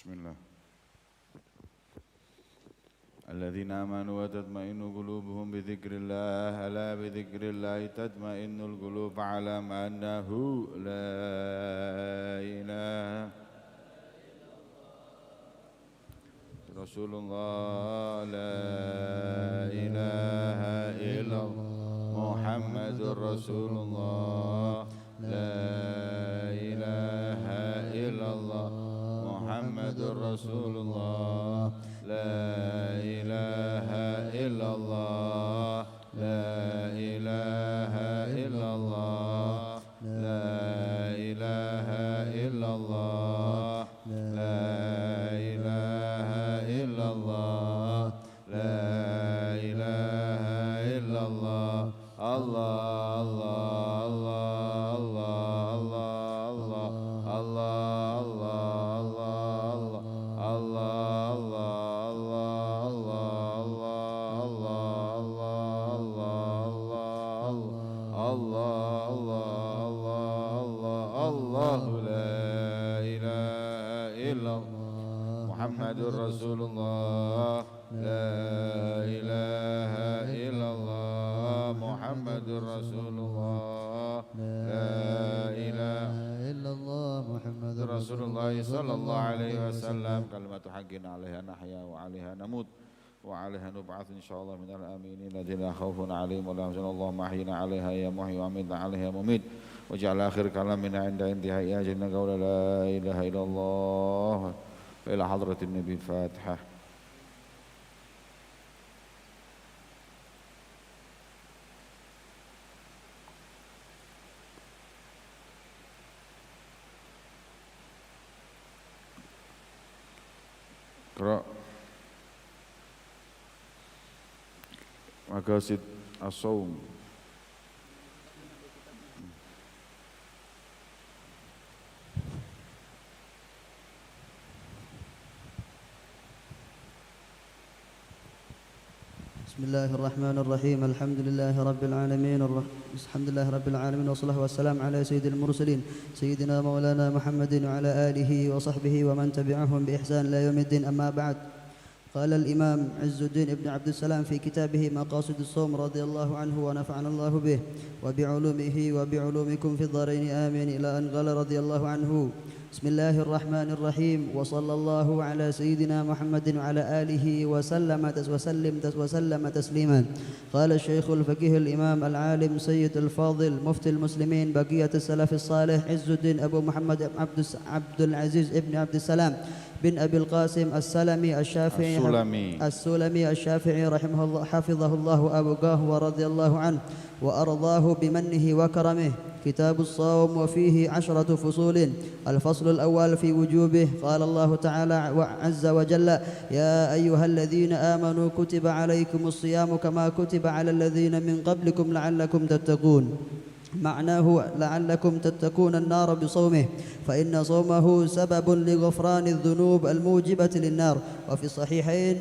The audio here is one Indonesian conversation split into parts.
Bismillah. Alladzina amanu wa tatma'innu qulubuhum bi dzikrillah, ala bi dzikrillah tatma'innul qulub, fa'lam annahu la ilaha Rasulullah, la ilaha illallah, Muhammadur Rasulullah, la ilaha illallah, Muhammadur Rasulullah, la ilaha illallah, la ilaha illallah, la ilaha illallah, la ilaha illallah, la ilaha illallah, Allah Allah Allah Allah Allah Allah Allah Muhammadur Rasulullah, la ilaha illallah, Muhammadur Rasulullah, la ilaha illallah, Muhammadur Rasulullah sallallahu alaihi wasallam. Kalimatu haqqin 'alaiha nahya wa 'alaiha namut wa 'alaiha nub'ats insyaallah minal aminin ladzina khaufun 'alaihim wa la yahzanun. Allahumma ahyina 'alaiha ya muhyi wa amitna 'alaiha ya mumit. Waj'al akhir kalamina 'inda intihai ajalina qawla la ilaha illallah. إلى حضرة النبي الفاتحة. اقرأ مقاصد الصوم. بسم الله الرحمن الرحيم. الحمد لله رب العالمين والصلاة والسلام على سيد المرسلين سيدنا مولانا محمد وعلى آله وصحبه ومن تبعهم بإحسان إلى يوم الدين. أما بعد، قال الإمام عز الدين ابن عبد السلام في كتابه مقاصد الصوم رضي الله عنه ونفعنا الله به وبعلومه وبعلومكم في الدارين آمين، إلى أن قال رضي الله عنه: بسم الله الرحمن الرحيم، وصلى الله على سيدنا محمد وعلى آله وسلم تسليما. قال الشيخ الفقيه الإمام العالم سيد الفاضل مفتي المسلمين بقية السلف الصالح عز الدين أبو محمد عبد العزيز ابن عبد السلام بن أبي القاسم السلمي الشافعي رحمه الله حفظه الله أبقاه ورضي الله عنه وأرضاه بمنه وكرمه. كتاب الصوم وفيه 10 فصول. الفصل الأول في وجوبه. قال الله تعالى عز وجل: يا أيها الذين آمنوا كتب عليكم الصيام كما كتب على الذين من قبلكم لعلكم تتقون. معناه لعلكم تتقون النار بصومه، فإن صومه سبب لغفران الذنوب الموجبة للنار. وفي الصحيحين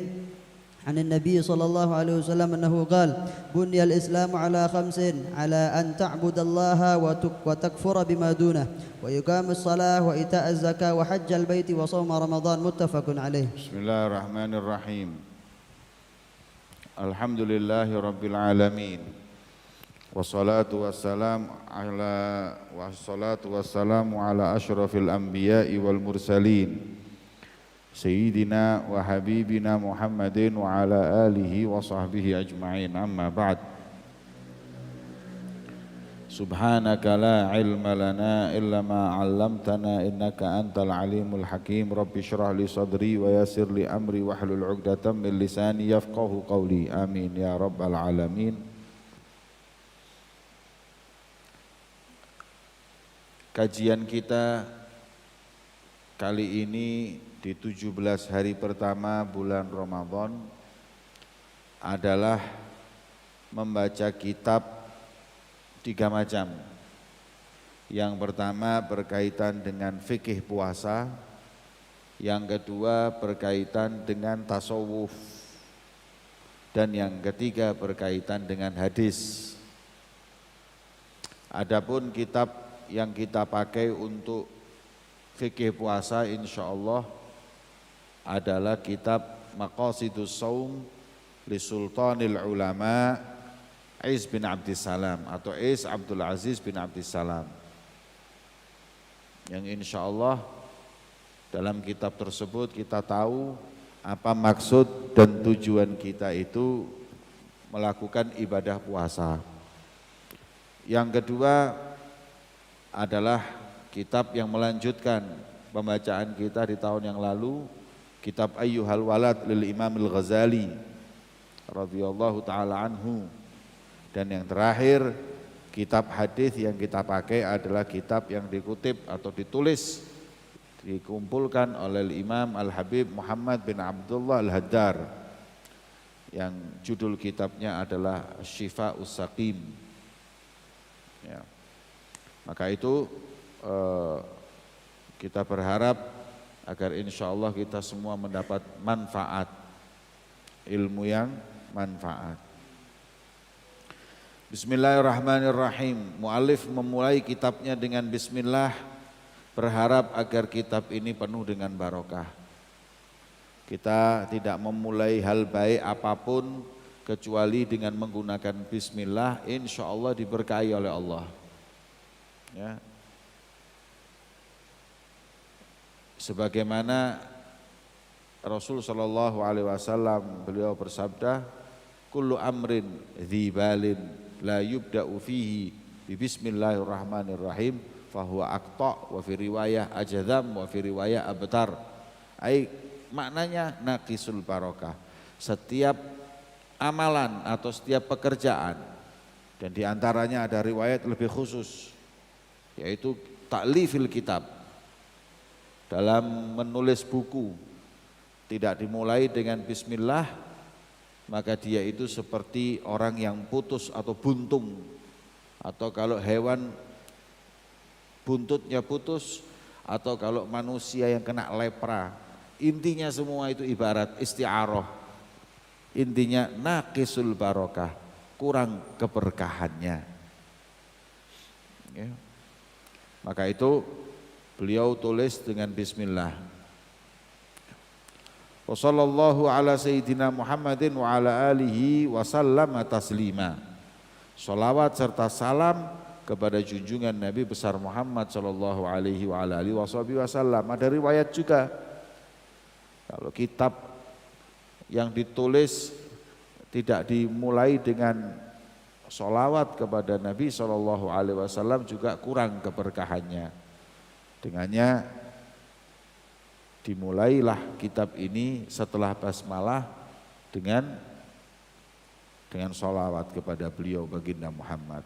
عن النبي صلى الله عليه وسلم أنه قال: بني الإسلام على 5: على أن تعبد الله وتكفر بما دونه، ويقام الصلاة وإيتاء الزكاة وحج البيت وصوم رمضان. متفق عليه. بسم الله الرحمن الرحيم. الحمد لله رب العالمين، والصلاة والسلام على أشرف الأنبياء والمرسلين سيدنا وحبيبنا محمد وعلى آله وصحبه أجمعين. أما بعد، سبحانك لا علم لنا إلا ما علمتنا إنك أنت العليم الحكيم. رب اشرح لي صدري ويسر لي أمري واحلل عقدة من لساني يفقه قولي. آمين يا رب العالمين. Kajian kita kali ini di 17 hari pertama bulan Ramadan adalah membaca kitab 3 macam. Yang pertama berkaitan dengan fikih puasa, yang kedua berkaitan dengan tasawuf, dan yang ketiga berkaitan dengan hadis. Adapun kitab yang kita pakai untuk fikih puasa, insya Allah adalah kitab Maqasidus Shaum li Sultanil Ulama Is bin Abdissalam atau Is Abdul Aziz bin Abdissalam, yang insya Allah dalam kitab tersebut kita tahu apa maksud dan tujuan kita itu melakukan ibadah puasa. Yang kedua adalah kitab yang melanjutkan pembacaan kita di tahun yang lalu, kitab Ayyuhal Walad lil Imam Al-Ghazali radhiyallahu taala anhu. Dan yang terakhir, kitab hadis yang kita pakai adalah kitab yang dikutip atau ditulis dikumpulkan oleh Imam Al-Habib Muhammad bin Abdullah Al-Haddar, yang judul kitabnya adalah Syifa'us Saqim. Ya. Maka itu kita berharap agar insya Allah kita semua mendapat manfaat, ilmu yang manfaat. Bismillahirrahmanirrahim. Mu'alif memulai kitabnya dengan bismillah, berharap agar kitab ini penuh dengan barokah. Kita tidak memulai hal baik apapun kecuali dengan menggunakan bismillah, insya Allah diberkahi oleh Allah. Ya. Sebagaimana Rasul sallallahu alaihi wasallam beliau bersabda, kullu amrin dzibalin la yubda'u fihi bi bismillahirrahmanirrahim fahuwa aqta, wa fi riwayah ajzam, wa fi riwayah abtar. Maknanya naqisul barokah. Setiap amalan atau setiap pekerjaan, dan diantaranya ada riwayat lebih khusus, yaitu ta'lifil kitab, dalam menulis buku tidak dimulai dengan bismillah, maka dia itu seperti orang yang putus atau buntung, atau kalau hewan buntutnya putus, atau kalau manusia yang kena lepra. Intinya semua itu ibarat isti'arah, intinya naqisul barokah, kurang keberkahannya. Ya. Maka itu beliau tulis dengan bismillah. Wa sallallahu ala sayyidina Muhammadin wa ala alihi wa sallama taslima. Salawat serta salam kepada junjungan Nabi besar Muhammad sallallahu alaihi wa ala alihi wasallam. Ada riwayat juga, kalau kitab yang ditulis tidak dimulai dengan sholawat kepada Nabi sallallahu alaihi wasallam juga kurang keberkahannya. Dengannya dimulailah kitab ini setelah basmalah dengan sholawat kepada beliau baginda Muhammad.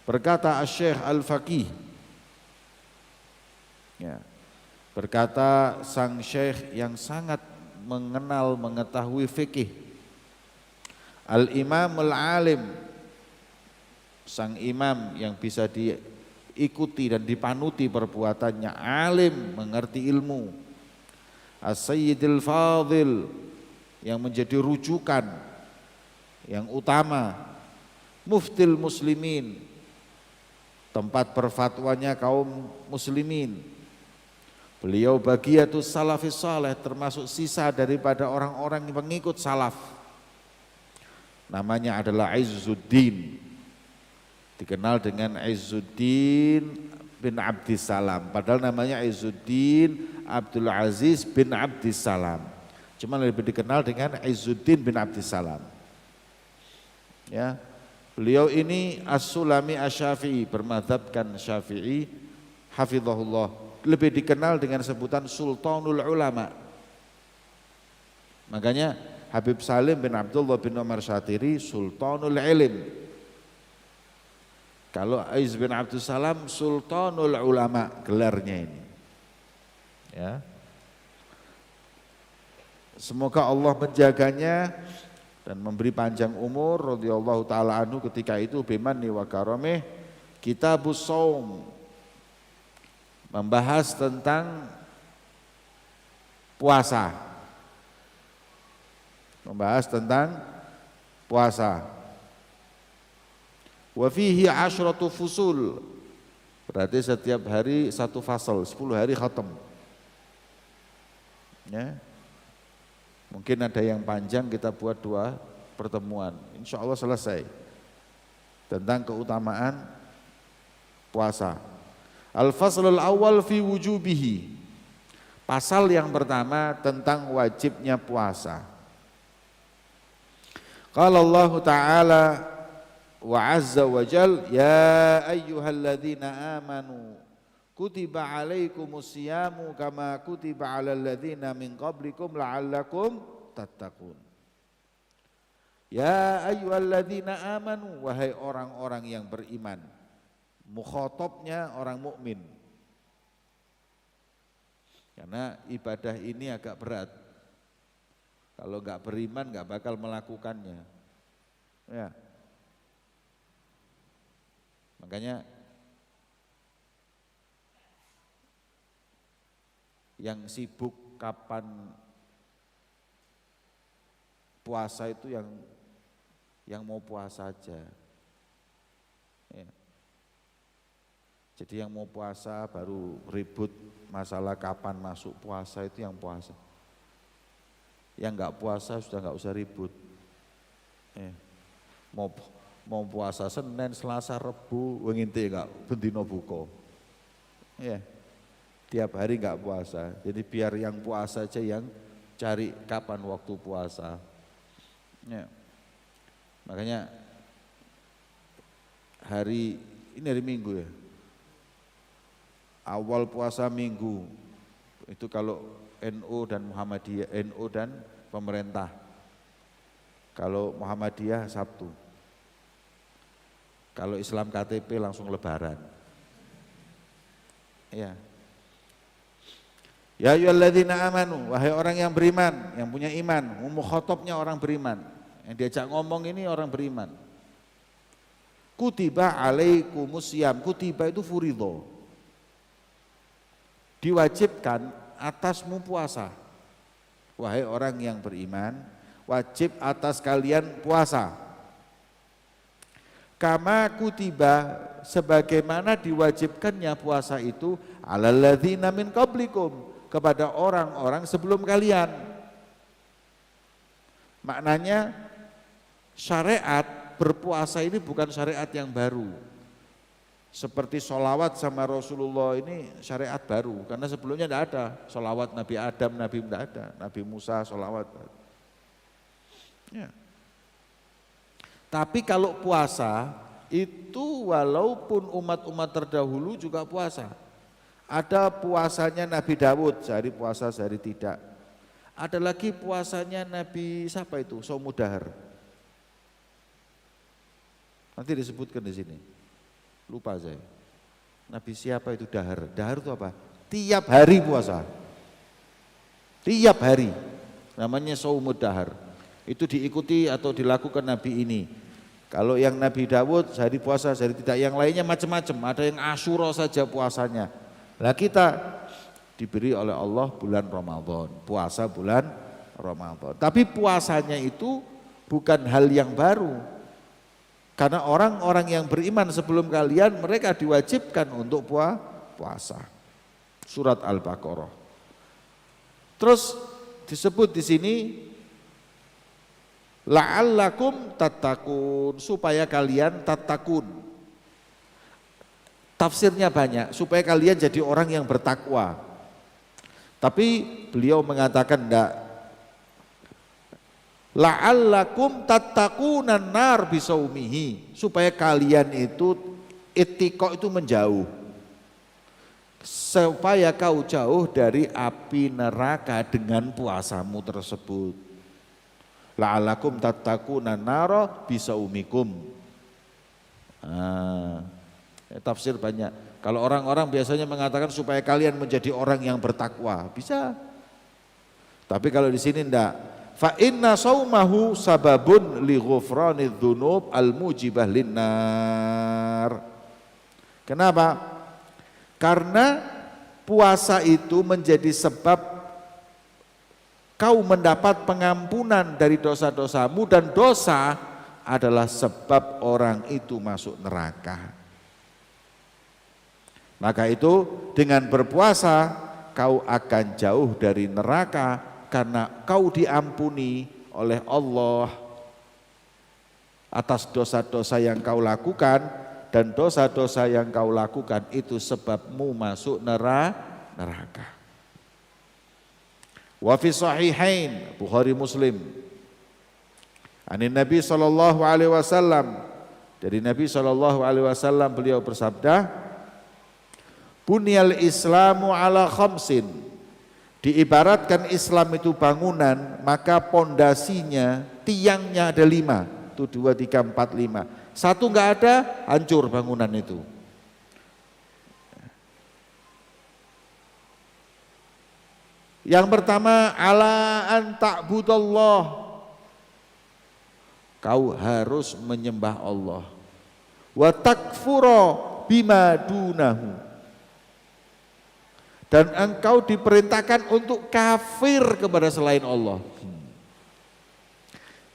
Berkata Asy-Syaikh Al-Faqih, ya, berkata sang syekh yang sangat mengenal mengetahui fikih, Al-Imam Al-Alim, sang imam yang bisa diikuti dan dipanuti perbuatannya, alim, mengerti ilmu, As-Sayyidil Fadil, yang menjadi rujukan yang utama, Muftil Muslimin, tempat berfatwanya kaum muslimin. Beliau bagiatus salafis saleh, termasuk sisa daripada orang-orang yang pengikut salaf. Namanya adalah Izzuddin, dikenal dengan Izzuddin bin Abdissalam, padahal namanya Izzuddin Abdul Aziz bin Abdissalam, cuma lebih dikenal dengan Izzuddin bin Abdissalam. Ya, beliau ini As-Sulami Asy-Syafi'i, bermadzhabkan Syafi'i, hafizahullah, lebih dikenal dengan sebutan Sultanul Ulama. Makanya Habib Salim bin Abdullah bin Umar Syatiri Sultanul Ilim. Kalau Aiz bin Abdussalam Sultanul Ulama gelarnya ini. Ya. Semoga Allah menjaganya dan memberi panjang umur radhiyallahu taala anhu ketika itu bimanni wa karamih. Kitabus Shaum membahas tentang puasa. Membahas tentang puasa. Wa fihi 'asyratu fusul. Berarti setiap hari satu fasal, 10 hari khatam. Ya. Mungkin ada yang panjang, kita buat 2 pertemuan. Insya Allah selesai. Tentang keutamaan puasa. Al-faslul awal fi wujubihi. Pasal yang pertama tentang wajibnya puasa. Qala Allah Ta'ala wa azza wa jal, ya ayyuhalladzina amanu kutiba alaikumus siyamu kama kutiba alal ladzina min qablikum la'allakum tattaqun. Ya ayyuhalladzina amanu, wahai orang-orang yang beriman. Mukhatabnya orang mukmin. Karena ibadah ini agak berat. Kalau enggak beriman enggak bakal melakukannya. Ya. Makanya yang sibuk kapan puasa itu yang mau puasa aja. Ya. Jadi yang mau puasa baru ribut masalah kapan masuk puasa, itu yang puasa. Yang enggak puasa sudah enggak usah ribut. Ya. Mau puasa Senin, Selasa, Rebu, nginte enggak bendino buka. Ya. Tiap hari enggak puasa. Jadi biar yang puasa aja yang cari kapan waktu puasa. Ya. Makanya ini hari Minggu ya. Awal puasa Minggu itu kalau NU dan Muhammadiyah, NU dan pemerintah. Kalau Muhammadiyah Sabtu. Kalau Islam KTP langsung Lebaran. Ya. Ya ayyuhalladzina amanu, wahai orang yang beriman, yang punya iman. Mukhatabnya orang beriman. Yang diajak ngomong ini orang beriman. Kutiba alaikumus syiyam, kutiba itu furidho. Diwajibkan atasmu puasa. Wahai orang yang beriman, wajib atas kalian puasa. Kama kutiba, sebagaimana diwajibkannya puasa itu alal ladzina min qablikum, kepada orang-orang sebelum kalian. Maknanya syariat berpuasa ini bukan syariat yang baru. Seperti sholawat sama Rasulullah ini syariat baru, karena sebelumnya tidak ada sholawat Nabi Adam, Nabi tidak ada, Nabi Musa sholawat. Ya. Tapi kalau puasa itu walaupun umat-umat terdahulu juga puasa. Ada puasanya Nabi Dawud, sehari puasa sehari tidak. Ada lagi puasanya Nabi siapa itu? Saumudahar. Nanti disebutkan di sini. Lupa saya. Nabi siapa itu dahar? Dahar itu apa? Tiap hari puasa. Tiap hari. Namanya Saumudahar. Itu diikuti atau dilakukan Nabi ini. Kalau yang Nabi Dawud sehari puasa, sehari tidak. Yang lainnya macam-macam. Ada yang Asyura saja puasanya. Lah kita diberi oleh Allah bulan Ramadan. Puasa bulan Ramadan. Tapi puasanya itu bukan hal yang baru. Karena orang-orang yang beriman sebelum kalian mereka diwajibkan untuk puasa. Surat Al-Baqarah. Terus disebut di sini la'allakum tattaqun, supaya kalian tattaqun. Tafsirnya banyak, supaya kalian jadi orang yang bertakwa. Tapi beliau mengatakan enggak. La'allakum tattaqunan nar bisaumihi, supaya kalian itu ittiqa itu menjauh. Supaya kau jauh dari api neraka dengan puasamu tersebut. La'allakum tattaqunan nar bisaumikum. Tafsir banyak. Kalau orang-orang biasanya mengatakan supaya kalian menjadi orang yang bertakwa, bisa. Tapi kalau di sini enggak. Fa inna saumahu sababun li ghufranidz dzunub al mujibah linnar. Kenapa? Karena puasa itu menjadi sebab kau mendapat pengampunan dari dosa-dosamu, dan dosa adalah sebab orang itu masuk neraka. Maka itu dengan berpuasa kau akan jauh dari neraka karena kau diampuni oleh Allah atas dosa-dosa yang kau lakukan, dan dosa-dosa yang kau lakukan itu sebabmu masuk neraka. Wa fi sahihain, Bukhari Muslim, anin Nabi sallallahu alaihi wasallam, dari Nabi sallallahu alaihi wasallam beliau bersabda, bunyal Islamu ala khamsin, diibaratkan Islam itu bangunan, maka pondasinya, tiangnya ada 5. 1, 2, 3, 4, 5. Satu enggak ada, hancur bangunan itu. Yang pertama, ala an ta'budallah, kau harus menyembah Allah. Wa takfura bima dunahu, dan engkau diperintahkan untuk kafir kepada selain Allah.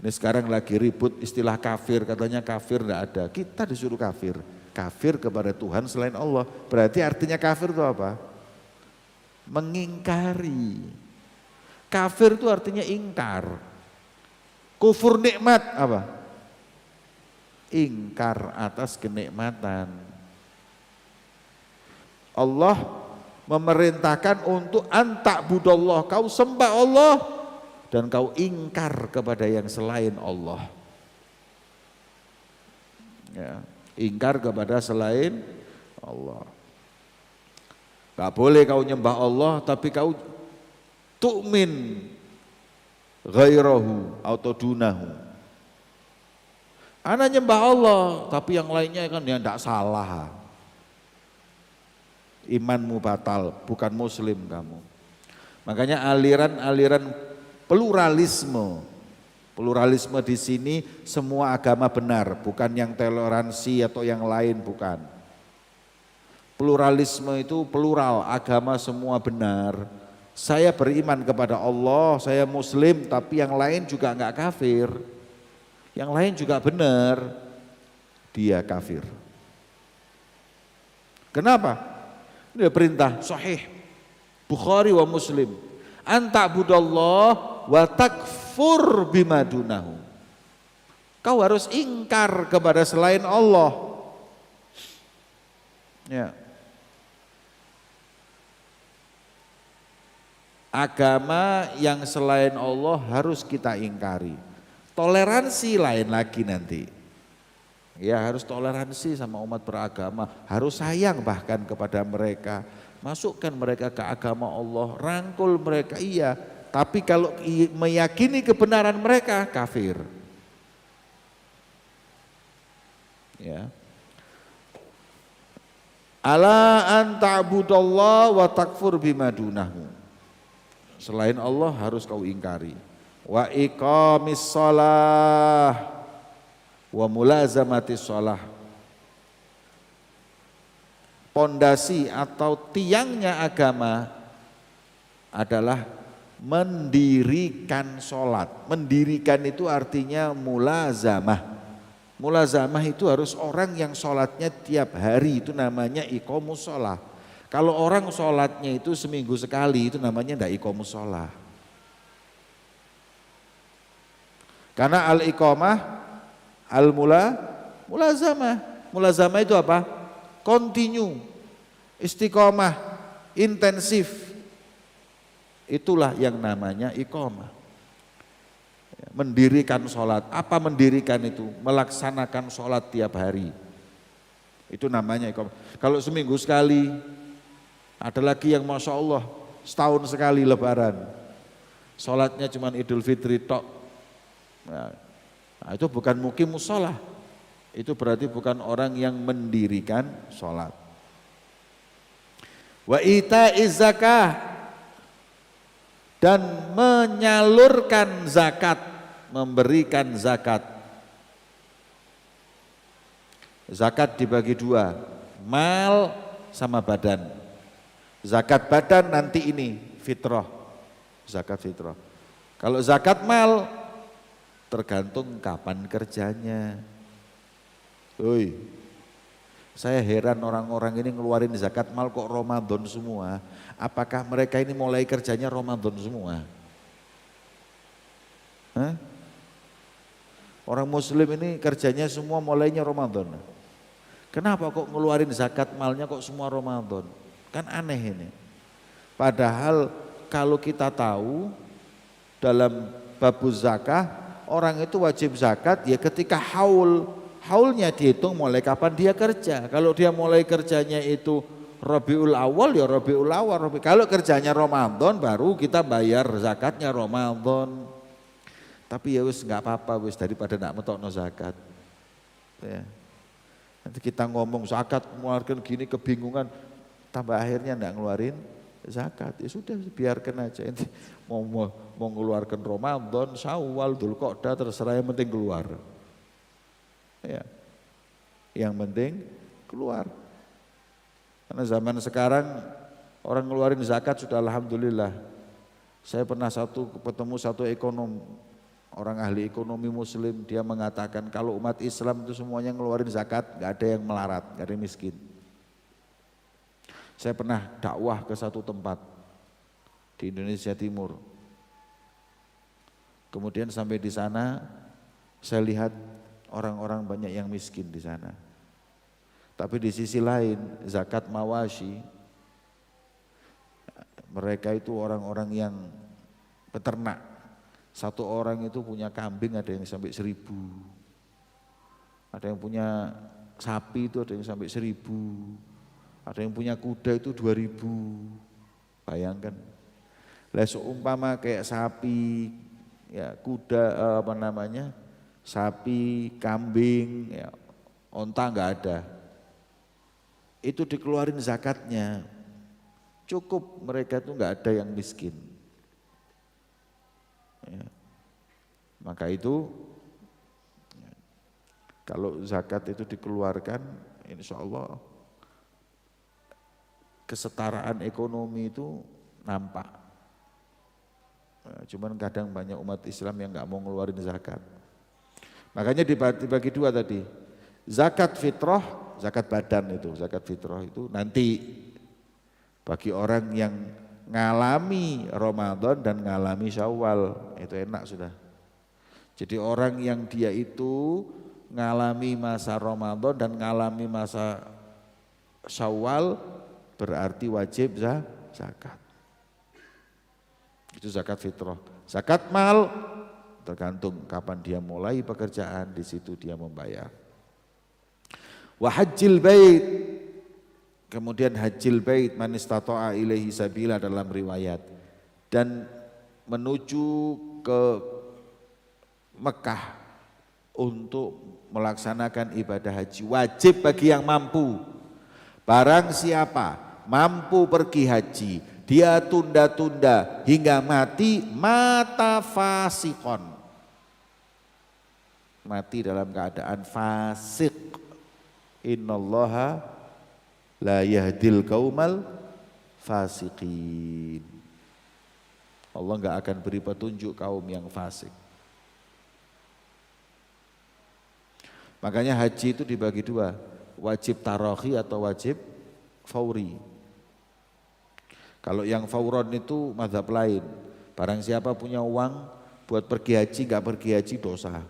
Ini sekarang lagi ribut istilah kafir, katanya kafir enggak ada. Kita disuruh kafir, kafir kepada Tuhan selain Allah. Berarti artinya kafir itu apa? Mengingkari. Kafir itu artinya ingkar. Kufur nikmat apa? Ingkar atas kenikmatan. Allah memerintahkan untuk anta'budallah, kau sembah Allah dan kau ingkar kepada yang selain Allah. Ya, ingkar kepada selain Allah. Gak boleh kau nyembah Allah tapi kau tu'min ghairahu atau dunahu. Ana nyembah Allah tapi yang lainnya kan ya enggak salah. Imanmu batal, bukan muslim kamu. Makanya aliran-aliran pluralisme di sini semua agama benar, bukan yang toleransi atau yang lain, bukan. Pluralisme itu plural, agama semua benar. Saya beriman kepada Allah, saya muslim, tapi yang lain juga enggak kafir. Yang lain juga benar, dia kafir. Kenapa? Ini perintah sahih Bukhari wa Muslim. Anta'budallah wa takfur bima dunahu. Kau harus ingkar kepada selain Allah. Ya. Agama yang selain Allah harus kita ingkari. Toleransi lain lagi nanti. Ya, harus toleransi sama umat beragama, harus sayang bahkan kepada mereka. Masukkan mereka ke agama Allah, rangkul mereka, iya. Tapi kalau meyakini kebenaran mereka, kafir. Ya. Ala an ta'budallah wa takfur bima dunahu. Selain Allah harus kau ingkari. Wa iqamis shalah wa mulazamatis shalah. Pondasi atau tiangnya agama adalah mendirikan sholat. Mendirikan itu artinya mulazamah. Mulazamah itu harus orang yang sholatnya tiap hari, itu namanya iqamus sholah. Kalau orang sholatnya itu seminggu sekali, itu namanya enggak iqamus sholah. Karena al-iqamah, mulazamah. Mulazamah itu apa? Continue, istiqomah, intensif. Itulah yang namanya iqamah. Mendirikan sholat. Apa mendirikan itu? Melaksanakan sholat tiap hari. Itu namanya iqamah. Kalau seminggu sekali, ada lagi yang Masya Allah setahun sekali lebaran. Sholatnya cuma Idul Fitri tok. Nah, itu bukan muqimus sholah. Itu berarti bukan orang yang mendirikan sholat. Wa ita'iz zakah, dan menyalurkan zakat, memberikan zakat. Zakat dibagi dua, mal sama badan. Zakat badan nanti ini fitrah, zakat fitrah. Kalau zakat mal tergantung kapan kerjanya. Oi, saya heran orang-orang ini ngeluarin zakat mal kok Ramadan semua. Apakah mereka ini mulai kerjanya Ramadan semua? Hah? Orang muslim ini kerjanya semua mulainya Ramadan. Kenapa kok ngeluarin zakat malnya kok semua Ramadan? Kan aneh ini. Padahal kalau kita tahu dalam babuz zakah, orang itu wajib zakat ya ketika haulnya dihitung mulai kapan dia kerja. Kalau dia mulai kerjanya itu Rabiul Awal ya Rabiul Awal. Kalau kerjanya Ramadan baru kita bayar zakatnya Ramadan. Tapi ya wis nggak apa-apa wis daripada nak metokno zakat. Ya. Nanti kita ngomong zakat mengeluarkan gini kebingungan, tambah akhirnya nggak ngeluarin zakat. Ya sudah biarkan aja. Nanti mau mengeluarkan Ramadan, Syawal, Dzulqa'dah terserah yang penting keluar. Ya. Yang penting keluar. Karena zaman sekarang orang ngeluarin zakat sudah alhamdulillah. Saya pernah ketemu satu ekonom, orang ahli ekonomi muslim, dia mengatakan kalau umat Islam itu semuanya ngeluarin zakat, gak ada yang melarat, gak ada yang miskin. Saya pernah dakwah ke satu tempat di Indonesia Timur. Kemudian sampai di sana saya lihat orang-orang banyak yang miskin di sana. Tapi di sisi lain zakat mawashi, mereka itu orang-orang yang peternak. Satu orang itu punya kambing ada yang sampai 1.000, ada yang punya sapi itu ada yang sampai 1.000, ada yang punya kuda itu 2.000. Bayangkan, lah seumpama kayak sapi, ya kuda sapi, kambing, ya onta nggak ada, itu dikeluarin zakatnya, cukup mereka itu nggak ada yang miskin. Ya. Maka itu kalau zakat itu dikeluarkan, insya Allah kesetaraan ekonomi itu nampak. Cuman kadang banyak umat Islam yang nggak mau ngeluarin zakat. Makanya dibagi dua tadi, zakat fitrah, zakat badan itu, zakat fitrah itu nanti bagi orang yang ngalami Ramadan dan ngalami Syawal, itu enak sudah. Jadi orang yang dia itu ngalami masa Ramadan dan ngalami masa Syawal berarti wajib zakat. Itu zakat fitrah. Zakat mal tergantung kapan dia mulai pekerjaan, di situ dia membayar. Wa hajjil bait, kemudian hajjil bait man istata'a ilaihi sabila dalam riwayat, dan menuju ke Mekah untuk melaksanakan ibadah haji wajib bagi yang mampu. Barang siapa mampu pergi haji, dia tunda-tunda hingga mati, mata fasikon, mati dalam keadaan fasik. Innallaha la yahdil qaumal fasiqin. Allah enggak akan beri petunjuk kaum yang fasik. Makanya haji itu dibagi dua, wajib tarakhi atau wajib fauri. Kalau yang fauron itu mazhab lain, barang siapa punya uang buat pergi haji, enggak pergi haji dosa.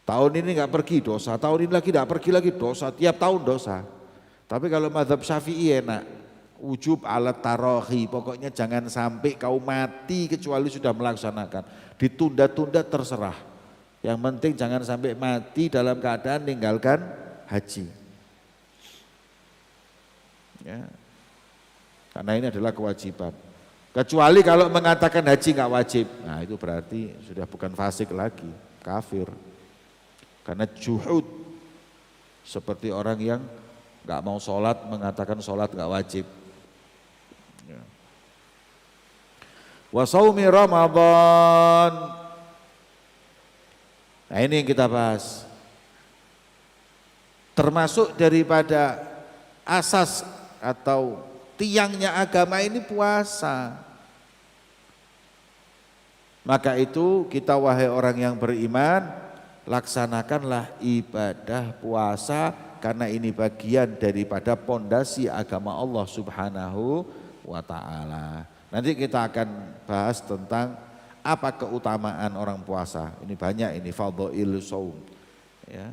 Tahun ini enggak pergi dosa, tahun ini lagi enggak pergi lagi dosa, tiap tahun dosa. Tapi kalau mazhab Syafi'i enak, wujub alat tarakhi, pokoknya jangan sampai kau mati kecuali sudah melaksanakan. Ditunda-tunda terserah. Yang penting jangan sampai mati dalam keadaan meninggalkan haji. Ya. Karena ini adalah kewajiban. Kecuali kalau mengatakan haji enggak wajib, nah itu berarti sudah bukan fasik lagi, kafir. Karena juhud, seperti orang yang enggak mau sholat mengatakan sholat enggak wajib. Ya. Wa shaumi Ramadan. Nah ini yang kita bahas. Termasuk daripada asas atau tiangnya agama ini puasa. Maka itu kita wahai orang yang beriman, laksanakanlah ibadah puasa karena ini bagian daripada pondasi agama Allah Subhanahu wa ta'ala. Nanti kita akan bahas tentang apa keutamaan orang puasa. Ini banyak ini fadhail shaum. Ya.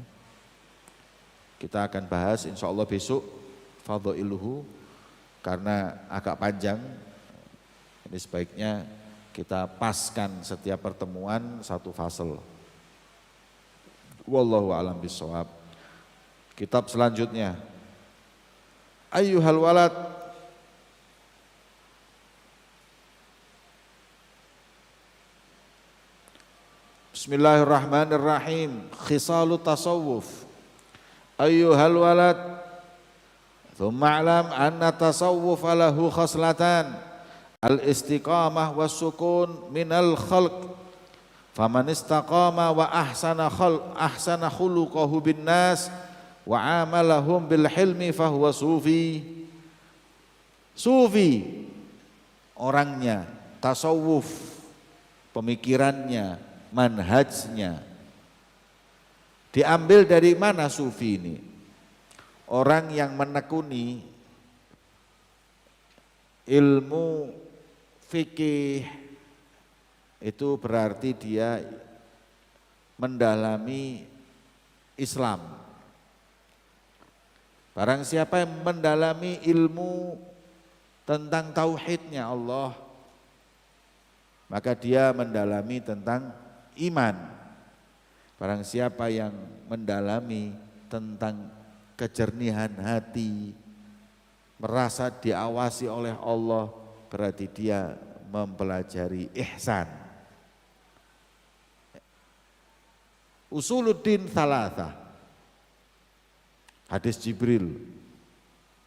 Kita akan bahas insya Allah besok fadhailuhu karena agak panjang. Ini sebaiknya kita paskan setiap pertemuan satu fasal. Wallahu a'lam bishawab. Kitab selanjutnya. Ayyuhal walad. Bismillahirrahmanirrahim. Khisalut tasawuf. Ayyuhal walad. Thumma alam anna tasawuf lahu khaslatan. Al-istiqamah was sukun minal khalq. Faman istaqama wa ahsana khuluquhu bin nas wa amalahum bil hilmi fahuwa sufi. Sufi orangnya, tasawuf pemikirannya, manhajnya. Diambil dari mana sufi ini? Orang yang menekuni ilmu fikih, itu berarti dia mendalami Islam. Barang siapa yang mendalami ilmu tentang tauhidnya Allah, maka dia mendalami tentang iman. Barang siapa yang mendalami tentang kejernihan hati, merasa diawasi oleh Allah, berarti dia mempelajari ihsan. Usuluddin thalatha. Hadis Jibril.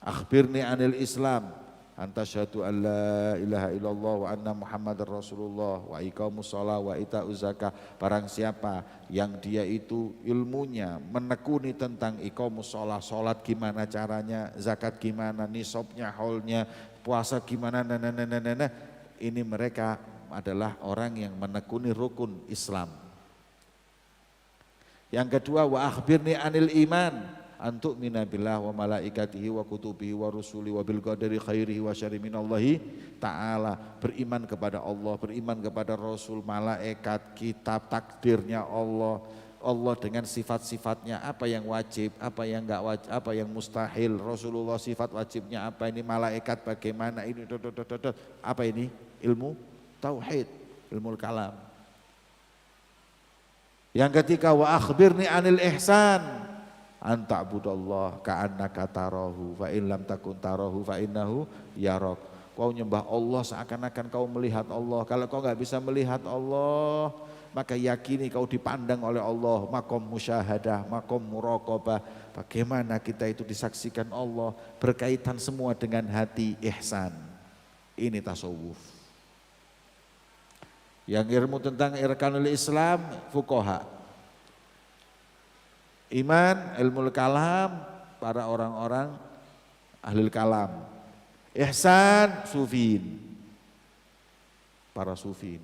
Akhbirni anil Islam. Anta syahadu an la ilaha illallah wa anna Muhammadar Rasulullah wa iqamus shalah wa ita'uz zakah. Barang siapa yang dia itu ilmunya menekuni tentang iqamus shalah, salat gimana caranya, zakat gimana, nisabnya, haulnya, puasa gimana, ini mereka adalah orang yang menekuni rukun Islam. Yang kedua, wa akhbirni anil iman. Antuk minabillah wa malaikatihi wa kutubihi wa rusuli wa bil qadari khairihi wa syarri minallahi ta'ala. Beriman kepada Allah, beriman kepada Rasul, malaikat, kitab, takdirnya Allah. Allah dengan sifat-sifatnya, apa yang wajib, apa yang enggak wajib, apa yang mustahil. Rasulullah sifat wajibnya apa ini, malaikat bagaimana ini, apa ini? Ilmu tauhid, ilmu kalam. Yang ketiga, wa akhbirni anil ihsan. Anta'budallah ka'annaka tarahu fa in lam takun tarahu fa innahu yarak. Kau nyembah Allah seakan-akan kau melihat Allah. Kalau kau enggak bisa melihat Allah, maka yakini kau dipandang oleh Allah. Makom musyahadah, makom muraqabah. Bagaimana kita itu disaksikan Allah, berkaitan semua dengan hati, ihsan. Ini tasawuf. Yang ilmu tentang irkanul Islam, fuqaha. Iman, ilmu kalam, para orang-orang ahli kalam. Ihsan, sufin, para sufin.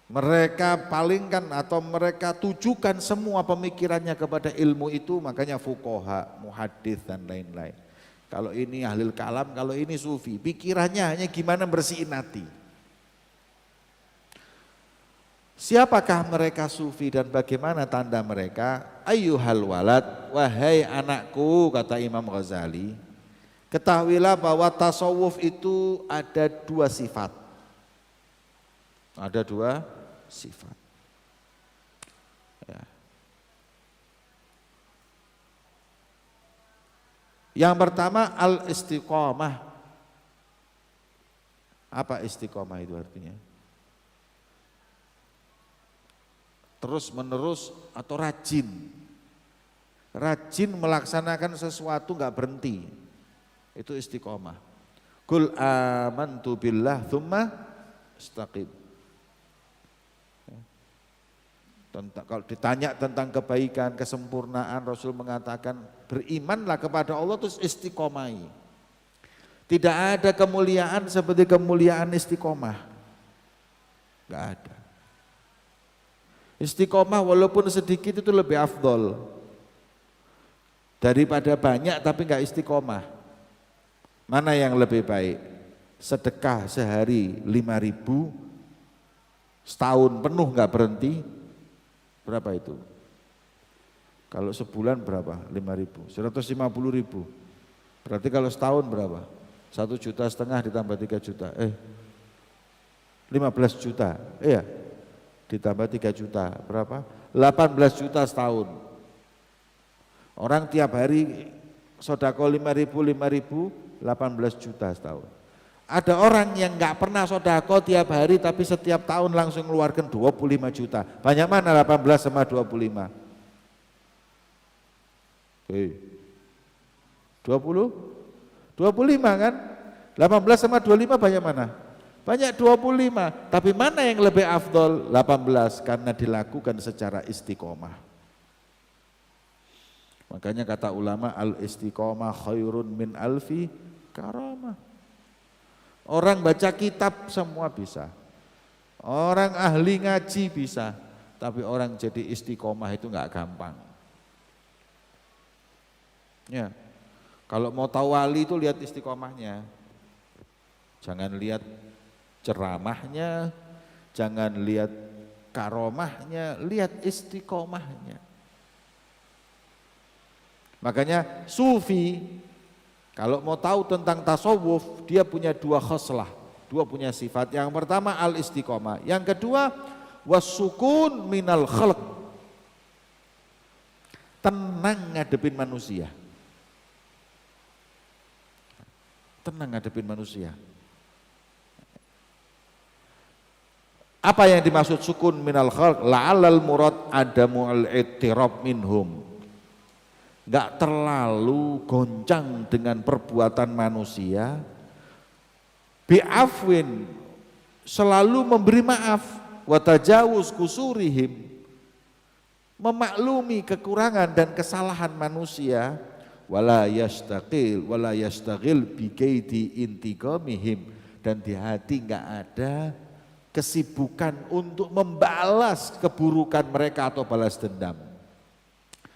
Mereka palingkan atau mereka tujukan semua pemikirannya kepada ilmu itu, makanya fuqaha, muhaddits dan lain-lain. Kalau ini ahli kalam, kalau ini sufi, pikirannya hanya gimana bersihin hati. Siapakah mereka sufi dan bagaimana tanda mereka? Ayyuhal walad, wahai anakku, kata Imam Ghazali, ketahuilah bahwa tasawuf itu ada dua sifat. Ada dua sifat. Ya. Yang pertama al-istiqamah. Apa istiqamah itu artinya? Terus menerus atau rajin. Rajin melaksanakan sesuatu enggak berhenti. Itu istiqomah. Qul amantu billah tsumma istaqim. Kalau ditanya tentang kebaikan, kesempurnaan, Rasul mengatakan berimanlah kepada Allah terus istiqomai. Tidak ada kemuliaan seperti kemuliaan istiqomah. Enggak ada. Istiqomah walaupun sedikit itu lebih afdol daripada banyak tapi enggak istiqomah. Mana yang lebih baik? Sedekah sehari 5.000, setahun penuh nggak berhenti, berapa itu? Kalau sebulan berapa? 5.000, 150.000. Berarti kalau setahun berapa? 1,5 juta ditambah 3 juta, 15 juta, iya, ditambah 3 juta, berapa? 18 juta setahun. Orang tiap hari sodako 5.000, 18 juta setahun. Ada orang yang nggak pernah sodako tiap hari tapi setiap tahun langsung mengeluarkan 25 juta. Banyak mana 18 sama 25? 25 kan? 18 sama 25 banyak mana? Banyak 25, tapi mana yang lebih afdol? 18, karena dilakukan secara istiqomah. Makanya kata ulama, al-istiqomah khairun min alfi karamah. Orang baca kitab semua bisa, orang ahli ngaji bisa, tapi orang jadi istiqomah itu nggak gampang. Ya, kalau mau tahu wali itu lihat istiqomahnya, jangan lihat ceramahnya, jangan lihat karomahnya, lihat istiqomahnya. Makanya sufi kalau mau tahu tentang tasawuf, dia punya 2 khoslah, 2 punya sifat. Yang pertama al-istiqomah, yang kedua wasukun minal khalq, tenang ngadepin manusia. Tenang ngadepin manusia. Apa yang dimaksud sukun minal khalq? La'alal murad adamu al-ittirab minhum. Enggak terlalu goncang dengan perbuatan manusia. Bi'afwin, selalu memberi maaf. Wa tajawuz kusurihim, memaklumi kekurangan dan kesalahan manusia. Wala yastaghil bikaidi intiqamihim, dan di hati enggak ada kesibukan untuk membalas keburukan mereka atau balas dendam.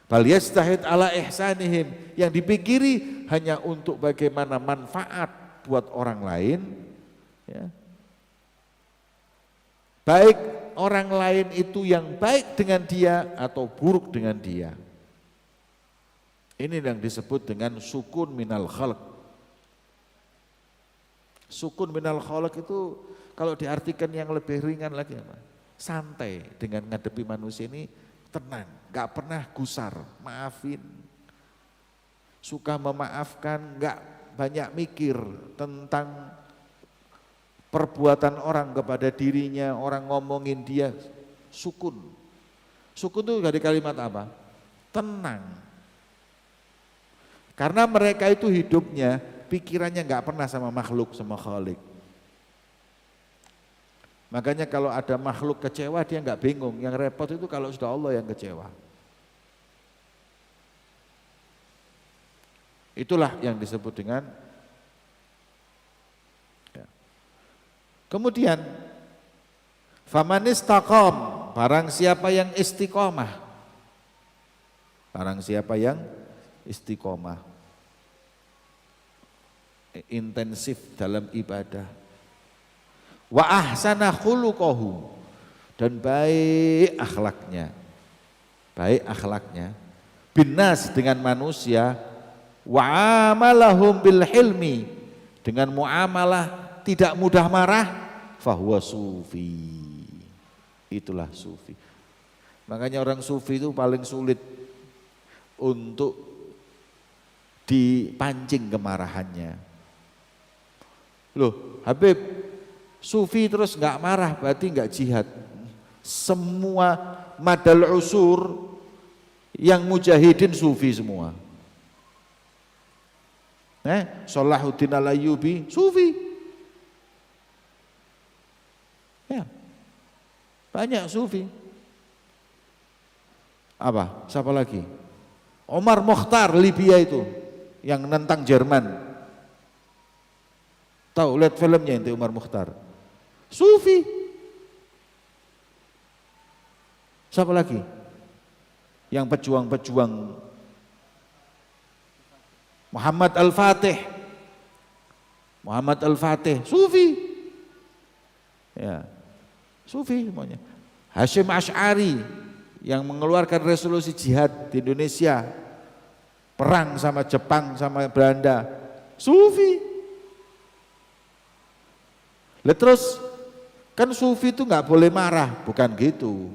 Bal yastahid ala ihsanihim, yang dipikiri hanya untuk bagaimana manfaat buat orang lain, ya. Baik orang lain itu yang baik dengan dia atau buruk dengan dia. Ini yang disebut dengan sukun minal khalq. Sukun minal khalq itu kalau diartikan yang lebih ringan lagi apa? Santai dengan ngadepi manusia ini, tenang, gak pernah gusar, maafin, suka memaafkan, gak banyak mikir tentang perbuatan orang kepada dirinya, orang ngomongin dia. Sukun. Sukun itu dari kalimat apa? Tenang. Karena mereka itu hidupnya, pikirannya gak pernah sama makhluk, sama khalik. Makanya kalau ada makhluk kecewa dia nggak bingung, yang repot itu kalau sudah Allah yang kecewa. Itulah yang disebut dengan ya. Kemudian famanistaqam, barang siapa yang istiqomah, barang siapa yang istiqomah, intensif dalam ibadah, wa ahsana khuluquhu, dan baik akhlaknya, binas dengan manusia, wa amalahum bil hilmi, dengan muamalah tidak mudah marah, fahuwa sufi, itulah sufi. Makanya orang sufi itu paling sulit untuk dipancing kemarahannya. Loh Habib, sufi terus nggak marah berarti nggak jihad. Semua madal usur yang mujahidin sufi semua. Salahuddin al-Ayyubi sufi. Ya, banyak sufi. Apa? Siapa lagi? Omar Mokhtar Libya itu yang nentang Jerman. Tahu, lihat filmnya itu Umar Mokhtar. Sufi. Siapa lagi? Yang pejuang-pejuang, Muhammad Al-Fatih, Muhammad Al-Fatih, sufi. Ya, sufi semuanya. Hasyim Asy'ari yang mengeluarkan resolusi jihad di Indonesia, perang sama Jepang sama Belanda, sufi. Lah terus kan sufi itu nggak boleh marah, bukan gitu.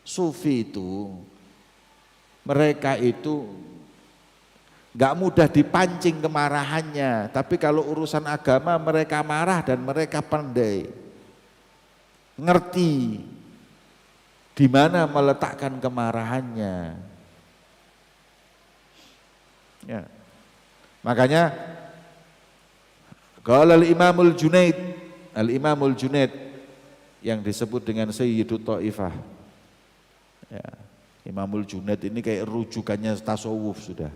Sufi itu mereka itu nggak mudah dipancing kemarahannya, tapi kalau urusan agama mereka marah dan mereka pandai, ngerti di mana meletakkan kemarahannya. Ya. Makanya kalau Al-Imamul Junaid yang disebut dengan Sayyidu Taifah. Ya. Imamul Junaid ini kayak rujukannya tasawuf sudah.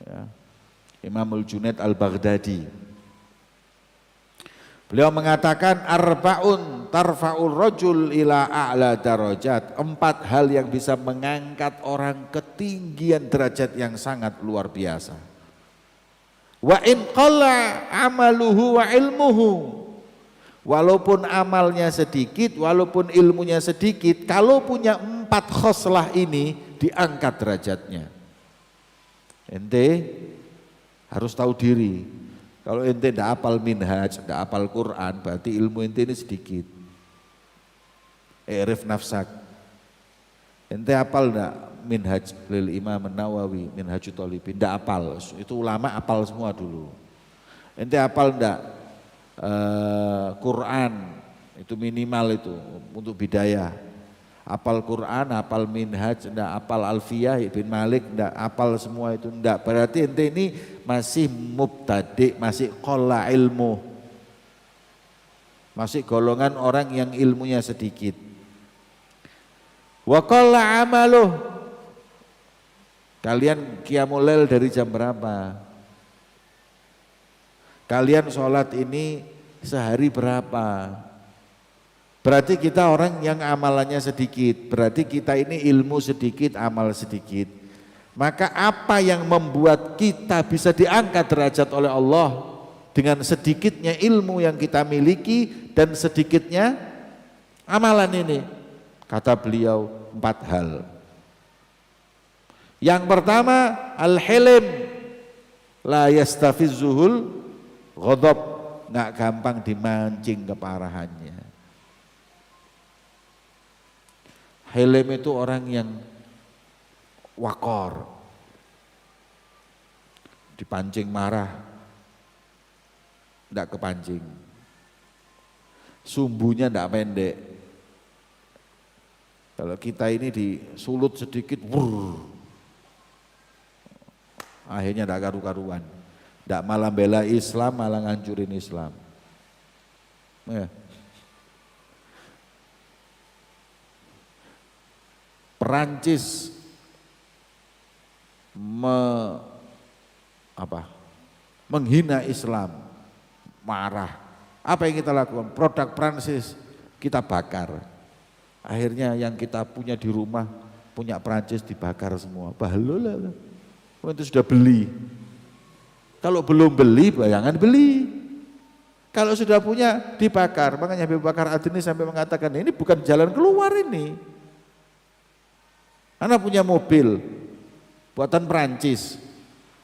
Ya. Imamul Junaid Al-Baghdadi. Beliau mengatakan arba'un tarfa'ur rajul ila a'la darajat. 4 hal yang bisa mengangkat orang ketinggian derajat yang sangat luar biasa. Wa in qalla amaluhu wa ilmuhu. Walaupun amalnya sedikit, walaupun ilmunya sedikit, kalau punya 4 khoslah ini diangkat derajatnya. Ente harus tahu diri. Kalau ente tidak hafal minhaj, tidak hafal Quran, berarti ilmu ente ini sedikit. I'rif nafsak. Ente hafal enggak minhaj lil Imam Nawawi, Minhajut Thalibin? Tidak hafal, itu ulama hafal semua dulu. Ente hafal enggak Quran? Itu minimal itu untuk bidayah. Hafal Quran, hafal minhaj, enggak hafal Alfiyah Ibn Malik, enggak hafal semua itu enggak. Berarti ente ini masih mubtadi, masih qalla ilmu. Masih golongan orang yang ilmunya sedikit. Wa qalla amaluh. Kalian qiyamul lail dari jam berapa? Kalian sholat ini sehari berapa? Berarti kita orang yang amalannya sedikit, berarti kita ini ilmu sedikit, amal sedikit. Maka apa yang membuat kita bisa diangkat derajat oleh Allah dengan sedikitnya ilmu yang kita miliki dan sedikitnya amalan ini? Kata beliau 4 hal. Yang pertama al-hilm, la yastafizzuhul ghadab, nggak gampang dimancing keparahannya. Hilm itu orang yang wakor, dipancing marah, tidak kepancing, sumbunya tidak pendek. Kalau kita ini disulut sedikit, akhirnya tidak karu-karuan, tidak malah bela Islam, malah ngancurin Islam. Ya. Perancis menghina Islam, marah. Apa yang kita lakukan? Produk Perancis kita bakar. Akhirnya yang kita punya di rumah, punya Perancis dibakar semua. Bahlola, itu sudah beli. Kalau belum beli, bayangan beli. Kalau sudah punya dibakar. Makanya Habib Bakar Adni sampai mengatakan ini bukan jalan keluar ini. Anak punya mobil buatan Perancis,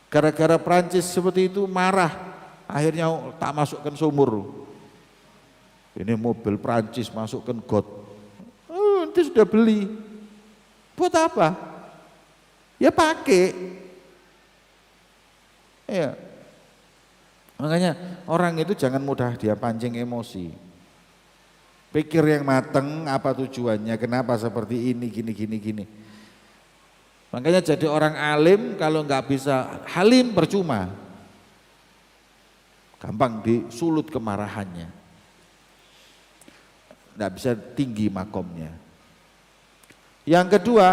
gara-gara Perancis seperti itu marah, akhirnya tak masukkan sumur. Ini mobil Perancis masukkan got, nanti sudah beli, buat apa? Ya pakai. Ya. Makanya orang itu jangan mudah dia pancing emosi. Pikir yang mateng, apa tujuannya, kenapa seperti ini, gini. Makanya jadi orang alim kalau nggak bisa halim percuma, gampang disulut kemarahannya, nggak bisa tinggi makomnya. Yang kedua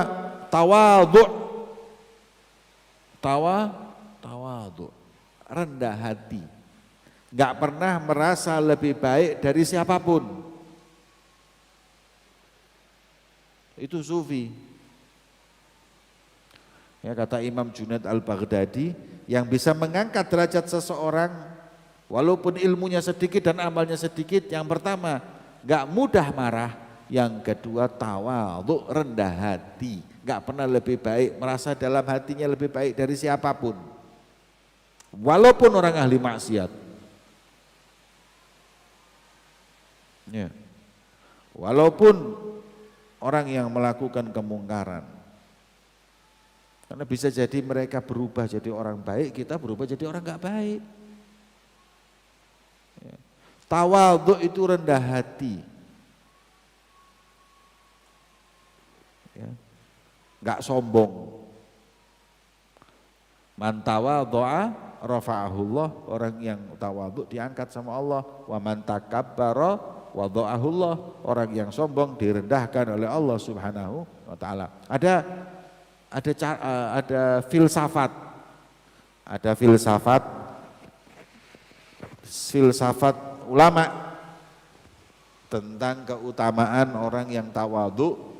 tawadhu, rendah hati, nggak pernah merasa lebih baik dari siapapun. Itu sufi. Ya, kata Imam Junaid Al-Baghdadi, yang bisa mengangkat derajat seseorang walaupun ilmunya sedikit dan amalnya sedikit. Yang pertama, gak mudah marah. Yang kedua, tawadhu, rendah hati, gak pernah lebih baik, merasa dalam hatinya lebih baik dari siapapun walaupun orang ahli maksiat ya. Walaupun orang yang melakukan kemungkaran, karena bisa jadi mereka berubah jadi orang baik, kita berubah jadi orang gak baik ya. Tawadhu itu rendah hati ya. Gak sombong. Man tawadhu'a rafa'ahullah, orang yang tawadhu diangkat sama Allah. Wa man takabbara wadha'ahullah, orang yang sombong direndahkan oleh Allah Subhanahu wa taala. Ada filsafat. Ada filsafat ulama tentang keutamaan orang yang tawadhu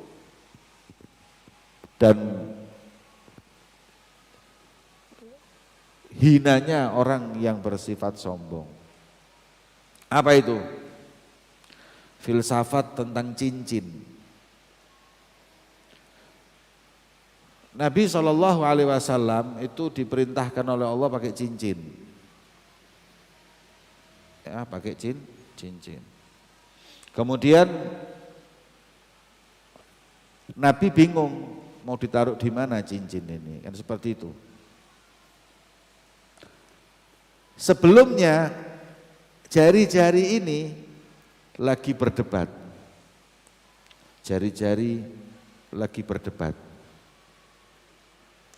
dan hinanya orang yang bersifat sombong. Apa itu? Filsafat tentang cincin. Nabi SAW itu diperintahkan oleh Allah pakai cincin. Ya, pakai cincin. Kemudian Nabi bingung mau ditaruh di mana cincin ini, kan seperti itu. Sebelumnya jari-jari ini lagi berdebat. Jari-jari lagi berdebat.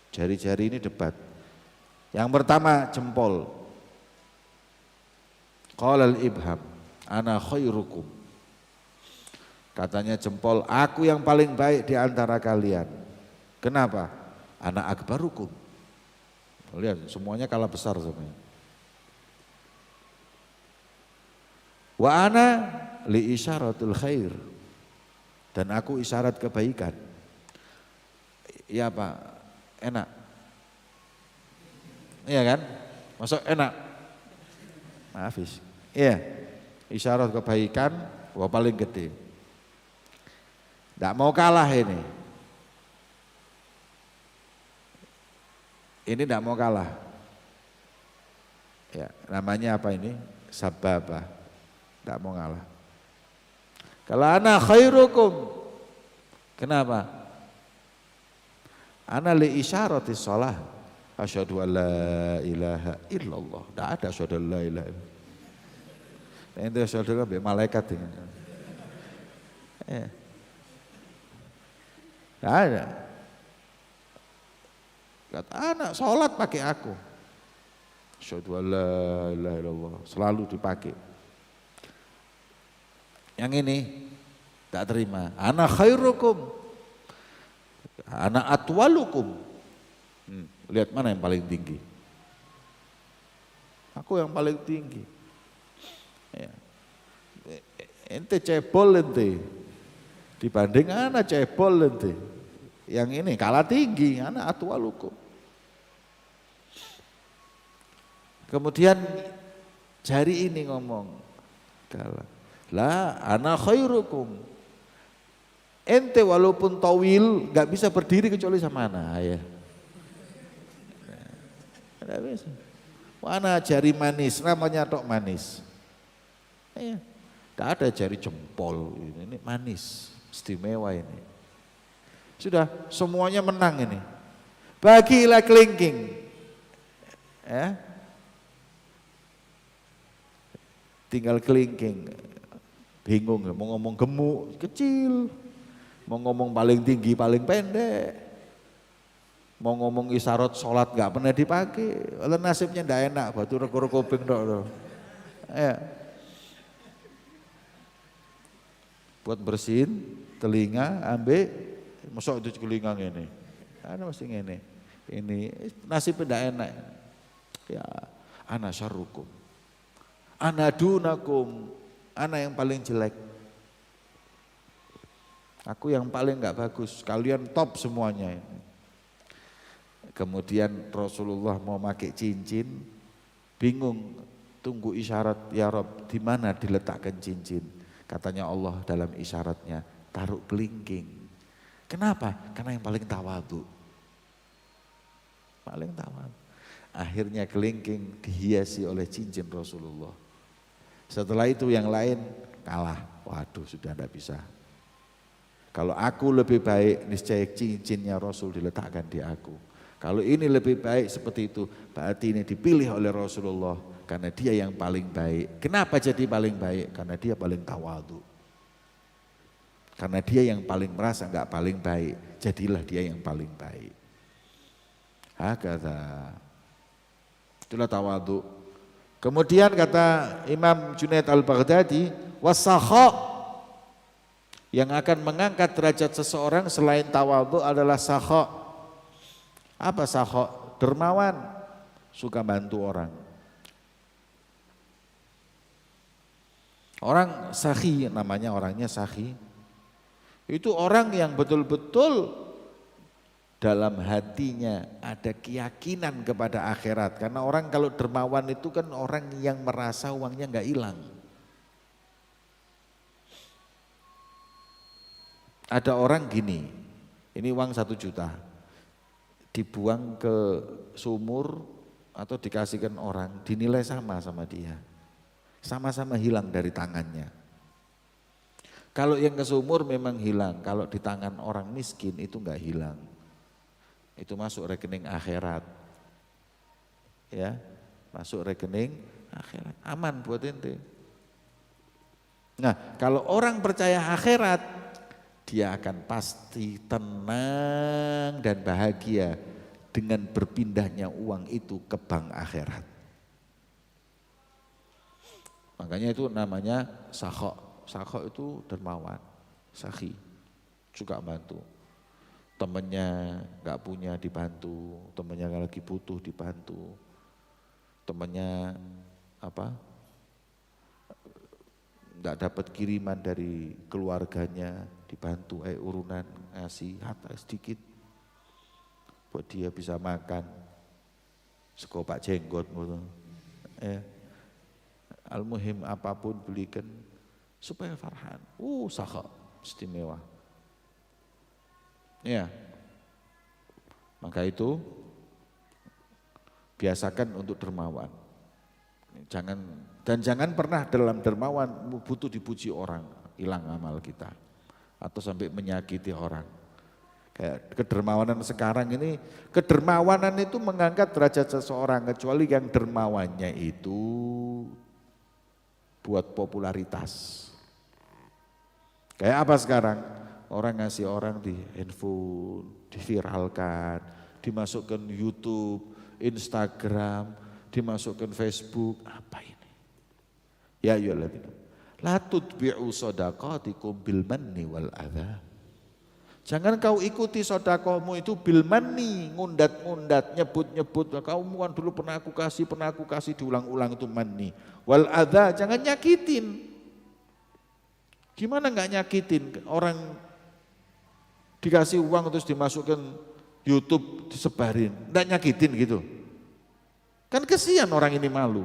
Jari-jari ini debat. Yang pertama jempol. Qalal ibham, ana khairukum. Katanya jempol, aku yang paling baik di antara kalian. Kenapa? Ana akbarukum. Lihat, semuanya kalah besar semuanya. Wa ana li isyaratul khair, dan aku isyarat kebaikan. Iya Pak, enak. Iya kan? Masuk enak. Maafis. Iya. Isyarat kebaikan, wah paling gede. Tidak mau kalah ini. Ini tidak mau kalah. Ya, namanya apa ini? Sababah. Tidak mau ngalah. Kalau ana khairukum, kenapa? Ana li isyarati shalah, asyhadu an la ilaha illallah. Tidak ada asyhadu an la ilaha illallah. Itu asyhadu an malaikat dengan. Ya. Tidak ada. Kata anak sholat pakai aku. Asyhadu an la ilaha illallah, selalu dipakai. Yang ini tak terima. Ana khairukum, ana atwalukum. Lihat mana yang paling tinggi. Aku yang paling tinggi. Ya. Ente cebol ente. Dibanding ana cebol ente. Yang ini kalah tinggi, ana atwalukum. Kemudian jari ini ngomong, kalah. La ana khairukum. Ente walaupun tawil gak bisa berdiri kecuali sama ana ya. Tidak bisa. Mana jari manis, namanya tok manis. Ya. Tidak ada jari jempol, ini manis, istimewa ini. Sudah semuanya menang ini. Bagilah kelingking. Ya. Tinggal kelingking. Bingung, mau ngomong gemuk, kecil. Mau ngomong paling tinggi, paling pendek. Mau ngomong isyarat sholat gak pernah dipakai. Kalau nasibnya ndak enak, batu rekor kuping dok. Ya. Buat bersihin telinga, ambil, masuk itu telinga ini. Ada masih ini. Ini nasibnya ndak enak. Ya, ana syarrukum. Ana dunakum. Ana yang paling jelek. Aku yang paling gak bagus. Kalian top semuanya. Kemudian Rasulullah mau pakai cincin, bingung, tunggu isyarat, ya Rob, di mana diletakkan cincin? Katanya Allah dalam isyaratnya, taruh kelingking. Kenapa? Karena yang paling tawadhu. Paling tawadhu. Akhirnya kelingking dihiasi oleh cincin Rasulullah. Setelah itu yang lain kalah. Waduh, sudah tidak bisa. Kalau aku lebih baik, niscaya cincinnya Rasul diletakkan di aku. Kalau ini lebih baik seperti itu, berarti ini dipilih oleh Rasulullah karena dia yang paling baik. Kenapa jadi paling baik? Karena dia paling tawadhu. Karena dia yang paling merasa enggak paling baik, jadilah dia yang paling baik. Hakadha. Itulah tawadhu. Kemudian kata Imam Junaid al-Baghdadi, wasakha, yang akan mengangkat derajat seseorang selain tawadhu adalah sakha. Apa sakha? Dermawan, suka bantu orang. Orang sakhi, namanya orangnya sakhi. Itu orang yang betul-betul dalam hatinya ada keyakinan kepada akhirat. Karena orang kalau dermawan itu kan orang yang merasa uangnya enggak hilang. Ada orang gini, ini uang 1 juta. Dibuang ke sumur atau dikasihkan orang, dinilai sama dia. Sama-sama hilang dari tangannya. Kalau yang ke sumur memang hilang, kalau di tangan orang miskin itu enggak hilang. Itu masuk rekening akhirat. Ya, masuk rekening akhirat. Aman buat ente. Nah, kalau orang percaya akhirat, dia akan pasti tenang dan bahagia dengan berpindahnya uang itu ke bank akhirat. Makanya itu namanya sakha. Sakha itu dermawan, sakhi, suka bantu. Temennya gak punya dibantu, temennya lagi butuh dibantu. Temennya gak dapat kiriman dari keluarganya, dibantu, urunan ngasih harta sedikit buat dia bisa makan sekopak jenggot gitu. Al-muhim apapun belikan supaya farhan. Sakha istimewa. Ya. Maka itu biasakan untuk dermawan. Jangan pernah dalam dermawan butuh dipuji orang, hilang amal kita. Atau sampai menyakiti orang. Kayak kedermawanan sekarang ini, kedermawanan itu mengangkat derajat seseorang, kecuali yang dermawannya itu buat popularitas. Kayak apa sekarang? Orang ngasih orang di handphone, diviralkan, dimasukkan YouTube, Instagram, dimasukkan Facebook, apa ini? Ya ayyuhalladzina la tutbi'u shadaqatikum bil manni wal adha. Jangan kau ikuti sedekahmu itu bil manni, ngundat-ngundat, nyebut-nyebut. Kamu kan dulu pernah aku kasih, diulang-ulang itu manni. Wal adha, jangan nyakitin. Gimana enggak nyakitin? Orang dikasih uang terus dimasukkan YouTube, disebarin. Enggak nyakitin gitu. Kan kesian orang ini malu.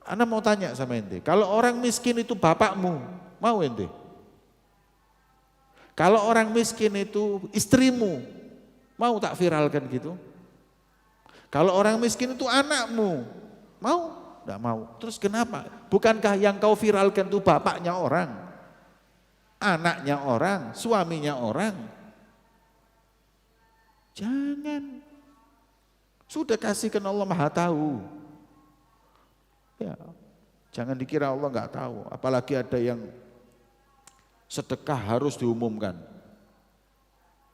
Ana mau tanya sama ente, kalau orang miskin itu bapakmu, mau ente? Kalau orang miskin itu istrimu, mau tak viralkan gitu? Kalau orang miskin itu anakmu, mau? Enggak mau. Terus kenapa? Bukankah yang kau viralkan itu bapaknya orang, anaknya orang, suaminya orang? Jangan. Sudah kasihkan Allah Maha Tahu. Ya, jangan dikira Allah enggak tahu. Apalagi ada yang sedekah harus diumumkan.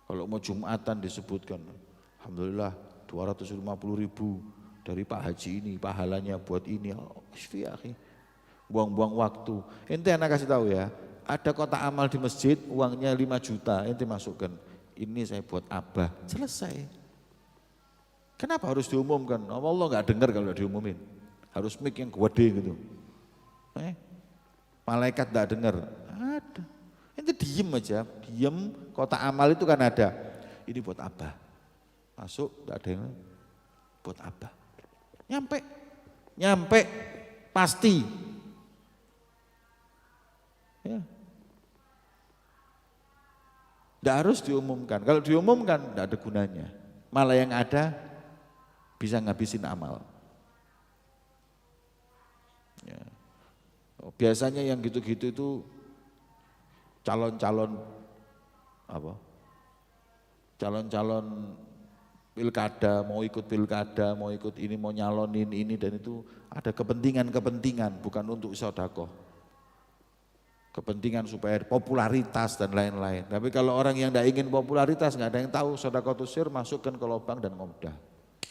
Kalau mau Jumatan disebutkan, alhamdulillah 250.000 dari Pak Haji ini, pahalanya buat ini. Buang-buang waktu. Ente anak kasih tahu ya, ada kotak amal di masjid, uangnya 5 juta, ente masukkan. Ini saya buat abah, selesai. Kenapa harus diumumkan? Allah enggak dengar kalau diumumin. Harus mic yang gede gitu. Malaikat enggak dengar. Ada. Ente diem aja, diem, kotak amal itu kan ada. Ini buat Abah. Masuk, enggak ada yang buat Abah. Nyampe, pasti. Ya. Enggak harus diumumkan. Kalau diumumkan enggak ada gunanya. Malah yang ada bisa ngabisin amal. Ya. Biasanya yang gitu-gitu itu calon-calon pilkada, mau ikut ini, mau nyalonin ini dan itu ada kepentingan, bukan untuk sedekah. Kepentingan supaya popularitas dan lain-lain. Tapi kalau orang yang tidak ingin popularitas, nggak ada yang tahu, sedekah tusir masukkan ke lubang dan ngomdah.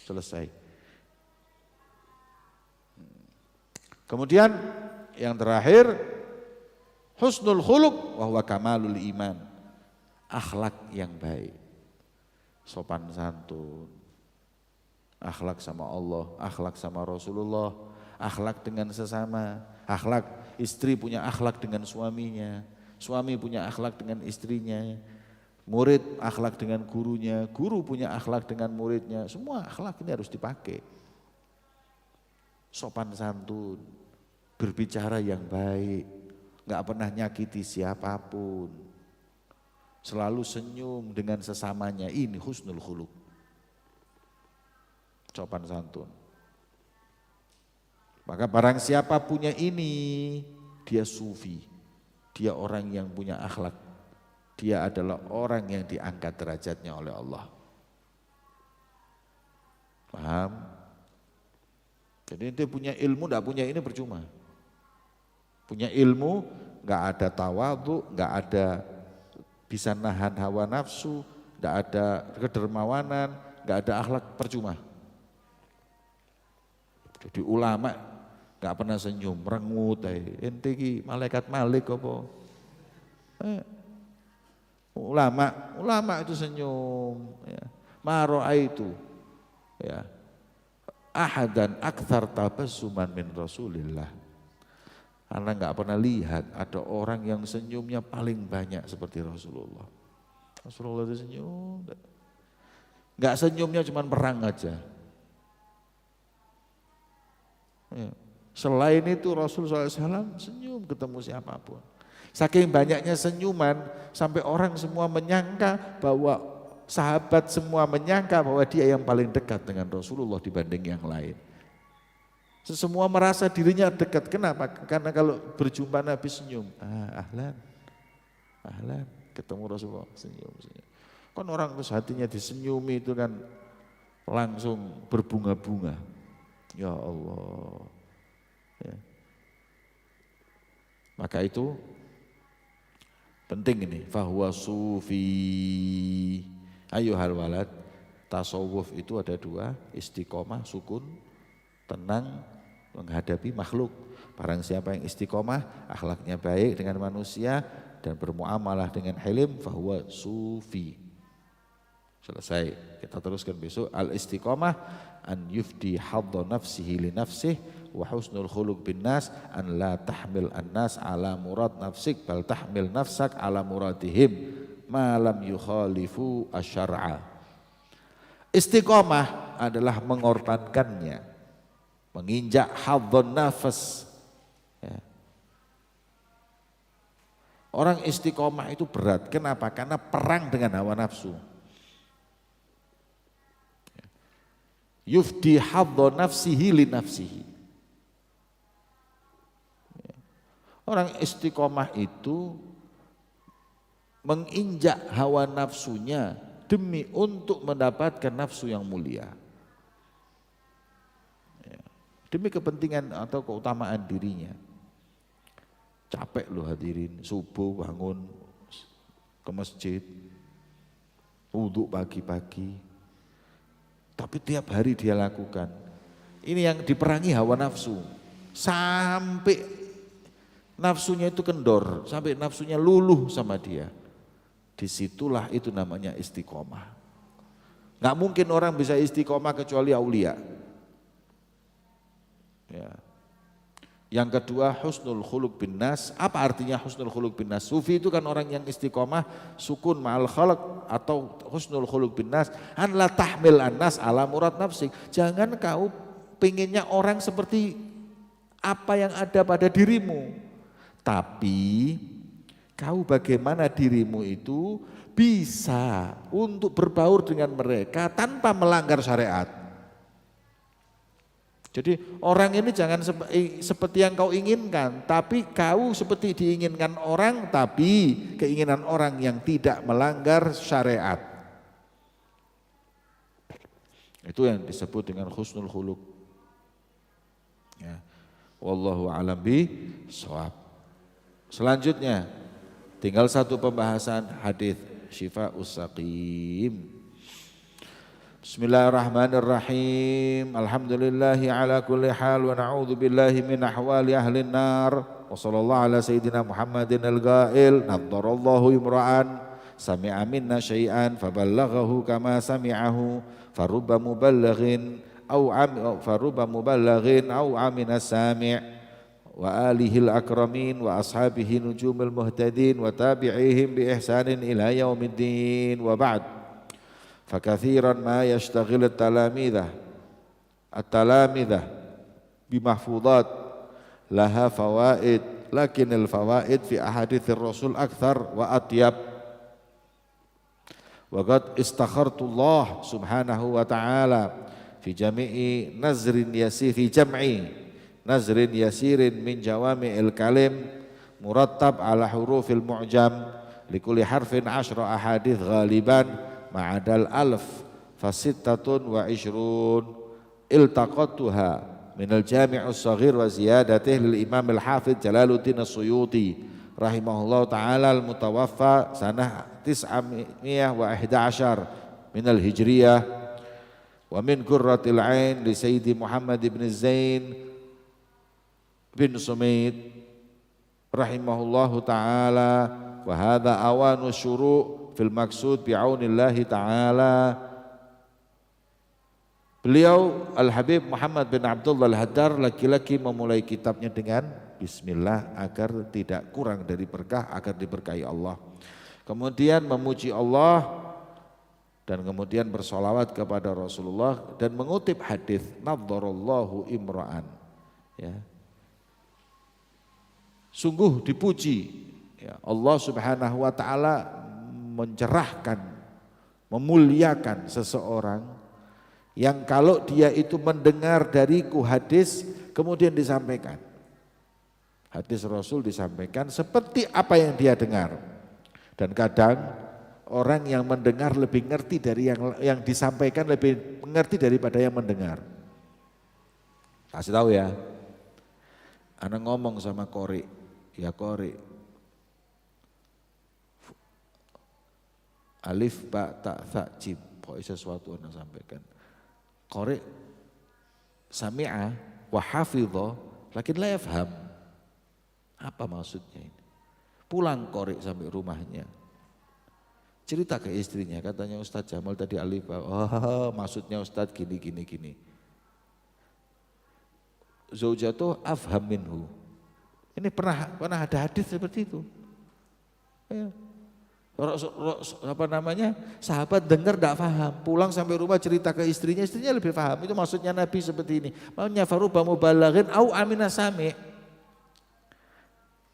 Selesai. Kemudian yang terakhir, husnul khuluq wa huwa kamalul iman. Akhlak yang baik. Sopan santun. Akhlak sama Allah, akhlak sama Rasulullah, akhlak dengan sesama, akhlak istri punya akhlak dengan suaminya, suami punya akhlak dengan istrinya, murid akhlak dengan gurunya, guru punya akhlak dengan muridnya, semua akhlak ini harus dipakai. Sopan santun, berbicara yang baik, gak pernah nyakiti siapapun, selalu senyum dengan sesamanya, ini husnul khuluq. Sopan santun. Maka barang siapa punya ini, dia sufi, dia orang yang punya akhlak, dia adalah orang yang diangkat derajatnya oleh Allah. Paham? Jadi dia punya ilmu, tidak punya ini percuma. Punya ilmu, nggak ada tawadhu, nggak ada bisa nahan hawa nafsu, nggak ada kedermawanan, nggak ada akhlak, percuma. Jadi ulama nggak pernah senyum, merengut, ente ki malaikat Malik apa? Ulama itu senyum, ya. Maro'a itu, ya. Ahadan akthar tabassuman min Rasulillah. Karena nggak pernah lihat ada orang yang senyumnya paling banyak seperti Rasulullah. Rasulullah itu senyum, nggak senyumnya cuma perang aja. Ya. Selain itu Rasulullah SAW senyum ketemu siapapun. Saking banyaknya senyuman sampai orang semua menyangka bahwa sahabat semua menyangka bahwa dia yang paling dekat dengan Rasulullah dibanding yang lain. Semua merasa dirinya dekat. Kenapa? Karena kalau berjumpa Nabi senyum. Ahlan, ketemu Rasulullah senyum. Kan orang terus hatinya disenyumi itu kan langsung berbunga-bunga. Ya Allah. Ya. Maka itu penting ini. Fahuwa sufi. Ayyuhal walad. Tasawuf itu ada dua. Istiqomah, sukun, tenang menghadapi makhluk. Barang siapa yang istiqomah, akhlaknya baik dengan manusia dan bermuamalah dengan hilim, fahuwa sufi. Selesai. Kita teruskan besok. Al istiqomah an yufdi hadda nafsihi li nafsih wa husnul khuluq bin nas an la tahmil an nas ala murad nafsik bal tahmil nafsak ala muradihim ma lam yukhalifu asy-syar'a. Istiqomah adalah mengorbankannya, menginjak haddan nafas. Ya. Orang istiqomah itu berat. Kenapa? Karena perang dengan hawa nafsu. Yufdi hadda nafsihi li nafsihi. Orang istiqomah itu menginjak hawa nafsunya demi untuk mendapatkan nafsu yang mulia. Demi kepentingan atau keutamaan dirinya. Capek loh hadirin, subuh bangun ke masjid, wudhu pagi-pagi. Tapi tiap hari dia lakukan. Ini yang diperangi hawa nafsu. Sampai nafsunya itu kendor, sampai nafsunya luluh sama dia. Disitulah itu namanya istiqomah. Gak mungkin orang bisa istiqomah kecuali aulia. Ya. Yang kedua husnul khuluq bin nas. Apa artinya husnul khuluq bin nas? Sufi itu kan orang yang istiqomah sukun ma'al khalq, atau husnul khuluq bin nas an la tahmil an-nas ala murad nafsik. Jangan kau pengennya orang seperti apa yang ada pada dirimu, tapi kau bagaimana dirimu itu bisa untuk berbaur dengan mereka tanpa melanggar syariat. Jadi orang ini jangan seperti yang kau inginkan, tapi kau seperti diinginkan orang, tapi keinginan orang yang tidak melanggar syariat. Itu yang disebut dengan husnul khuluq. Ya. Wallahu a'lam bishawab. Selanjutnya tinggal satu pembahasan hadis Syifa'us Saqim. Bismillahirrahmanirrahim. Alhamdulillahi ala kulli hal wa na'udzu billahi min ahwali ahli nar. Wa sallallahu ala sayyidina Muhammadin al-ghail naddarallahu imra'an sami'a minna syai'an faballaghahu kama sami'ahu farubba muballighin aw amina sami' wa alihil akramin wa ashabihi nujumil muhtadin wa tabi'ihim bi ihsanin ila yaumiddin wa ba'd. فكثيرا ما يشتغل التلاميذ بمحفوظات لها فوائد لكن الفوائد في أحاديث الرسول أكثر وأطيب وقد استخرت الله سبحانه وتعالى في جمع نزر يسير من جوامع الكلم مرتب على حروف المعجم لكل حرف 10 أحاديث غالبا ma'adal alf fasittatun wa ishrun iltaqatuha minal jami'us saghir wa ziyadatih lil imam al-hafidh Jalaluddin as-Suyuti rahimahullah ta'ala al-mutawaffa sanah 911 minal hijriyah wa min qurratil ain li sayyidi Muhammad ibn Zain bin Sumaid rahimahullahu ta'ala wa hadha awanu syuru' fil maksud bi'aunillahi ta'ala. Beliau Al-Habib Muhammad bin Abdullah Al-Haddar laki-laki memulai kitabnya dengan bismillah agar tidak kurang dari berkah, agar diberkahi Allah. Kemudian memuji Allah dan kemudian bersolawat kepada Rasulullah dan mengutip hadis naddarallahu imra'an. Ya. Sungguh dipuji ya, Allah Subhanahu wa taala mencerahkan, memuliakan seseorang yang kalau dia itu mendengar dariku hadis kemudian disampaikan. Hadis Rasul disampaikan seperti apa yang dia dengar. Dan kadang orang yang mendengar lebih ngerti dari yang disampaikan, lebih mengerti daripada yang mendengar. Kasih tahu ya. Anak ngomong sama Kori, ya Kori, alif ba ta tha jim, pokoknya sesuatu yang sampaikan. Qari sami'a wa hafidha lakin la yafham. Apa maksudnya ini? Pulang Qari sampai rumahnya. Cerita ke istrinya, katanya Ustadz Jamal tadi alif ba. Oh, maksudnya Ustadz gini. Zaujatuh afham minhu. Ini pernah ada hadis seperti itu. Ya. Sahabat dengar tidak paham, pulang sampai rumah cerita ke istrinya lebih paham. Itu maksudnya Nabi seperti ini. Maunya faruba mubalaghin au amina sami.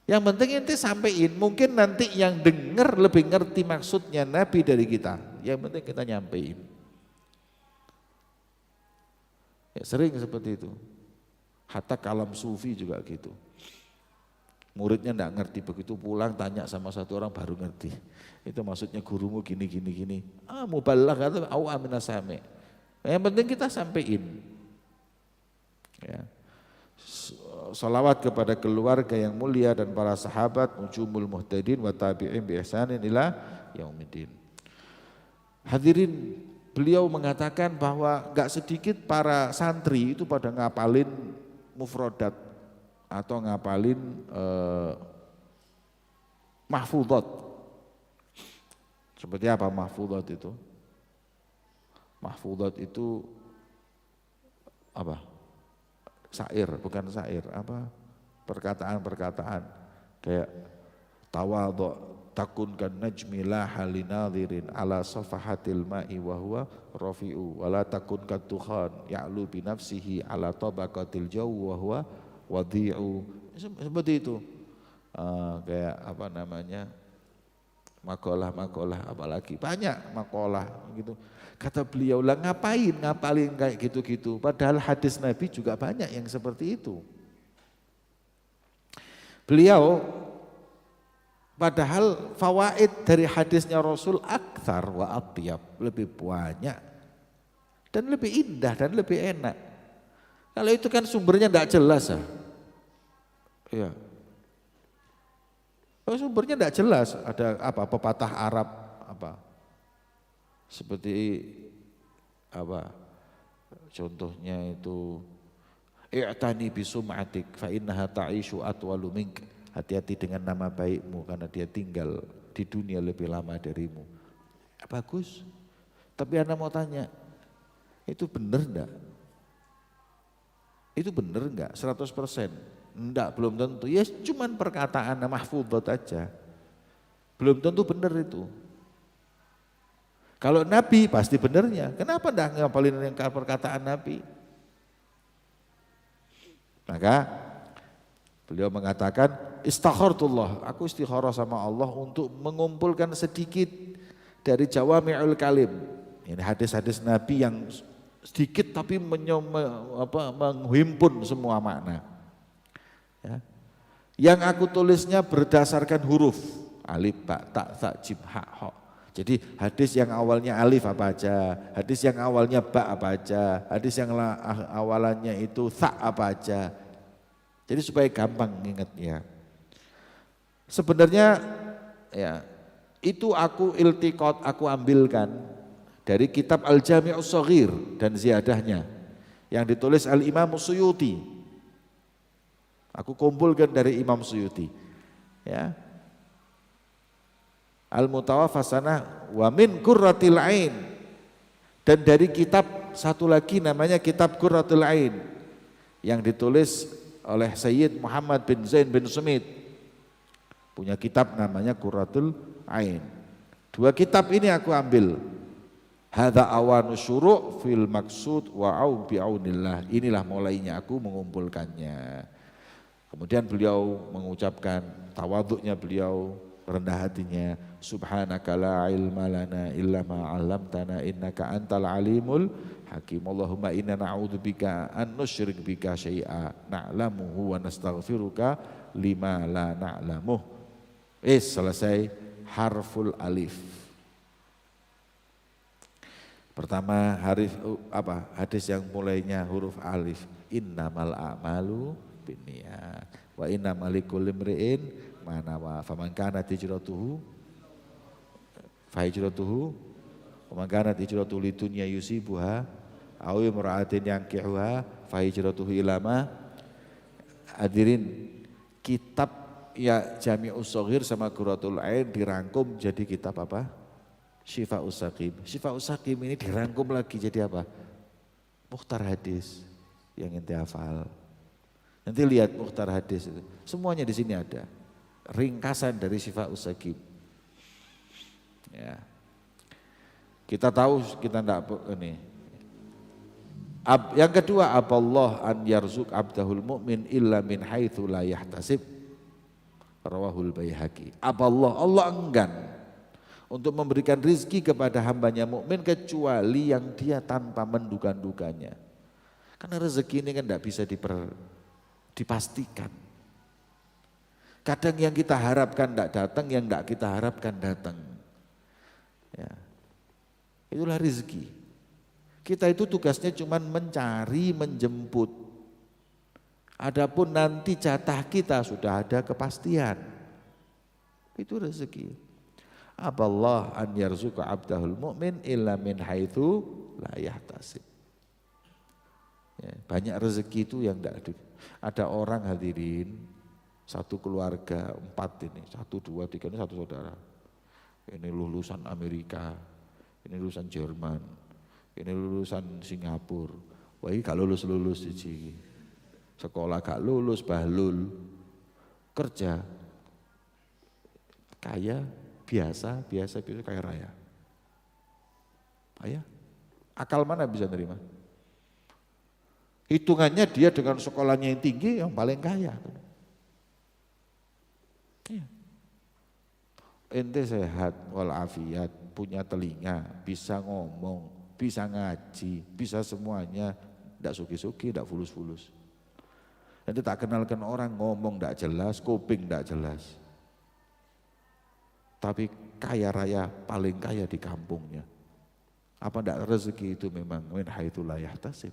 Yang penting ente sampein, mungkin nanti yang dengar lebih ngerti maksudnya Nabi dari kita. Yang penting kita nyampein. Ya, sering seperti itu. Hatta kalam sufi juga gitu. Muridnya enggak ngerti, begitu pulang tanya sama satu orang baru ngerti. Itu maksudnya gurumu gini. Mubalagh atau au amina sami. Yang penting kita sampein. Ya. Salawat kepada keluarga yang mulia dan para sahabat, nujumul muhtadin wa tabi'in bi ihsanin ila yaumiddin. Hadirin, beliau mengatakan bahwa enggak sedikit para santri itu pada ngapalin mufradat atau ngapalin mahfudhat. Seperti apa mahfudhat itu? Mahfudhat itu apa? Syair, bukan syair, apa? perkataan-perkataan kayak tawadhu takun kan najmi la halinadhirin ala safahatil ma'i wa huwa rafi'u wala takun kan tukhan ya'lu bi nafsihi ala tabaqatil jaw wa huwa wadi'u. Seperti itu. Kayak apa namanya, makalah apalagi banyak makalah gitu. Kata beliau, lah ngapain ngapalin kayak gitu-gitu, padahal hadis Nabi juga banyak yang seperti itu. Beliau padahal fawaid dari hadisnya Rasul aktsar wa atyab, lebih banyak dan lebih indah dan lebih enak. Kalau itu kan sumbernya enggak jelas ya. Iya. Sumbernya tidak jelas, ada apa pepatah Arab apa seperti apa contohnya itu i'tani bisum'atik fa innaha ta'ishu atwalu mink, hati-hati dengan nama baikmu karena dia tinggal di dunia lebih lama darimu. Bagus, tapi Anda mau tanya, itu benar enggak? Itu benar enggak 100%? Enggak, belum tentu. Ya cuman perkataan mahfudhat aja. Belum tentu benar itu. Kalau Nabi pasti benernya. Kenapa enggak ngapalin yang perkataan Nabi? Maka beliau mengatakan istakhartullah, aku istikharah sama Allah untuk mengumpulkan sedikit dari jawami'ul kalim. Ini hadis-hadis Nabi yang sedikit tapi menghimpun semua makna. Ya. Yang aku tulisnya berdasarkan huruf alif, ba, ta, tha, jim, ha, ho. Jadi hadis yang awalnya alif apa aja, hadis yang awalnya ba apa aja, hadis yang awalannya itu tha apa aja. Jadi supaya gampang ingatnya. Sebenarnya ya itu aku iltiqat, aku ambilkan dari kitab Al-Jami'us Shaghir dan ziyadahnya yang ditulis Al-Imam Suyuti. Aku kumpulkan dari Imam Suyuti. Ya. Al-Mutawaffasanah wa min Qurratil Ain. Dan dari kitab satu lagi namanya kitab Qurratul Ain yang ditulis oleh Sayyid Muhammad bin Zain bin Sumit. Punya kitab namanya Qurratul Ain. Dua kitab ini aku ambil. Hadza awanu syuru' fil maksud wa au bi'aunillah. Inilah mulainya aku mengumpulkannya. Kemudian beliau mengucapkan tawadhu'nya beliau, rendah hatinya, subhanaka la ilma lana illa ma 'allamtana innaka antal alimul hakim. Allahumma inna na'udzubika an nusyrik bika syai'a na'lamuhu wa nastaghfiruka lima la na'lamuh. Selesai harful alif. Pertama hadis yang mulainya huruf alif, innamal a'malu binniyat wa innamal likulli imri'in ma nawa faman kanat hijratuhu fa hijratuhu wa man kanat hijratuhu lidunya yusibuha aw imra'atin yankihuha fa hijratuhu ila ma. Hadirin, kitab ya Jami'us Shaghir sama Qurratul Ain dirangkum jadi kitab apa? Syifa'us Saqim. Syifa'us Saqim ini dirangkum lagi jadi apa? Mukhtar hadis yang ente hafal. Nanti lihat mukhtar hadis itu. Semuanya di sini ada. Ringkasan dari Syifa'us Saqim. Ya. Kita tahu kita enggak ini. Yang kedua, aballah an yarzuq abdahul mu'min illa min haitsu la yahtasib. Rawahul Baihaqi. Aballah, Allah enggan untuk memberikan rizki kepada hambanya mukmin kecuali yang dia tanpa menduga-duganya. Karena rezeki ini kan tidak bisa dipastikan. Kadang yang kita harapkan tidak datang, yang tidak kita harapkan datang. Ya. Itulah rezeki. Kita itu tugasnya cuma mencari, menjemput. Adapun nanti jatah kita sudah ada kepastian. Itu rezeki. Aballah an yarzuqa abdahul mu'min illa min haitsu la yahtasib. Ya, banyak rezeki itu yang tidak ada. Orang hadirin, satu keluarga 4 ini, 1, 2, 3 ini satu saudara. Ini lulusan Amerika, ini lulusan Jerman, ini lulusan Singapura. Wah, ini gak lulus-lulus iki. Sekolah gak lulus, bahlul. kerja kaya biasa kaya raya. Ayah, akal mana bisa nerima? Hitungannya dia dengan sekolahnya yang tinggi yang paling kaya. Iya. Ente sehat walafiat, punya telinga, bisa ngomong, bisa ngaji, bisa semuanya, tidak suki-suki, tidak fulus-fulus. Ente tak kenalkan orang ngomong tidak jelas, kuping tidak jelas. Tapi kaya raya, paling kaya di kampungnya. Apa enggak rezeki itu memang min haitsu la yahtasib?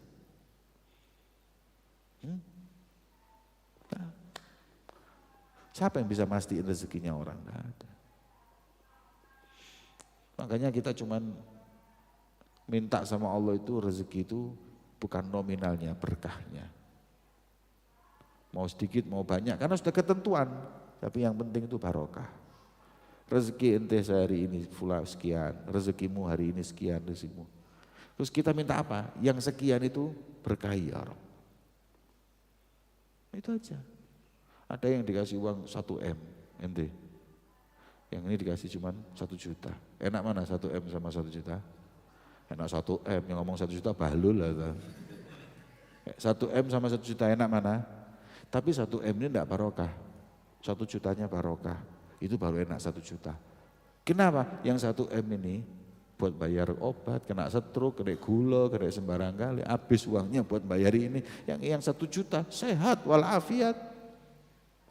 Nah, siapa yang bisa mastiin rezekinya orang? Enggak ada. Makanya kita cuman minta sama Allah itu rezeki itu bukan nominalnya, berkahnya. Mau sedikit mau banyak karena sudah ketentuan, tapi yang penting itu barokah. Rezeki ente sehari ini pula sekian, rezekimu hari ini sekian rezekimu. Terus kita minta apa? Yang sekian itu berkahi ya Rabb. Itu aja. Ada yang dikasih uang 1 M ente. Yang ini dikasih cuma 1 juta. Enak mana 1 M sama 1 juta? Enak 1 M, yang ngomong 1 juta bahlul lah. 1 M sama 1 juta enak mana? Tapi 1 M ini enggak barokah. 1 jutanya barokah. Itu baru enak 1 juta. Kenapa? Yang 1 M ini buat bayar obat, kena stroke, kena gula, kena sembarang kali, habis uangnya buat bayar ini. Yang 1 juta sehat walafiat.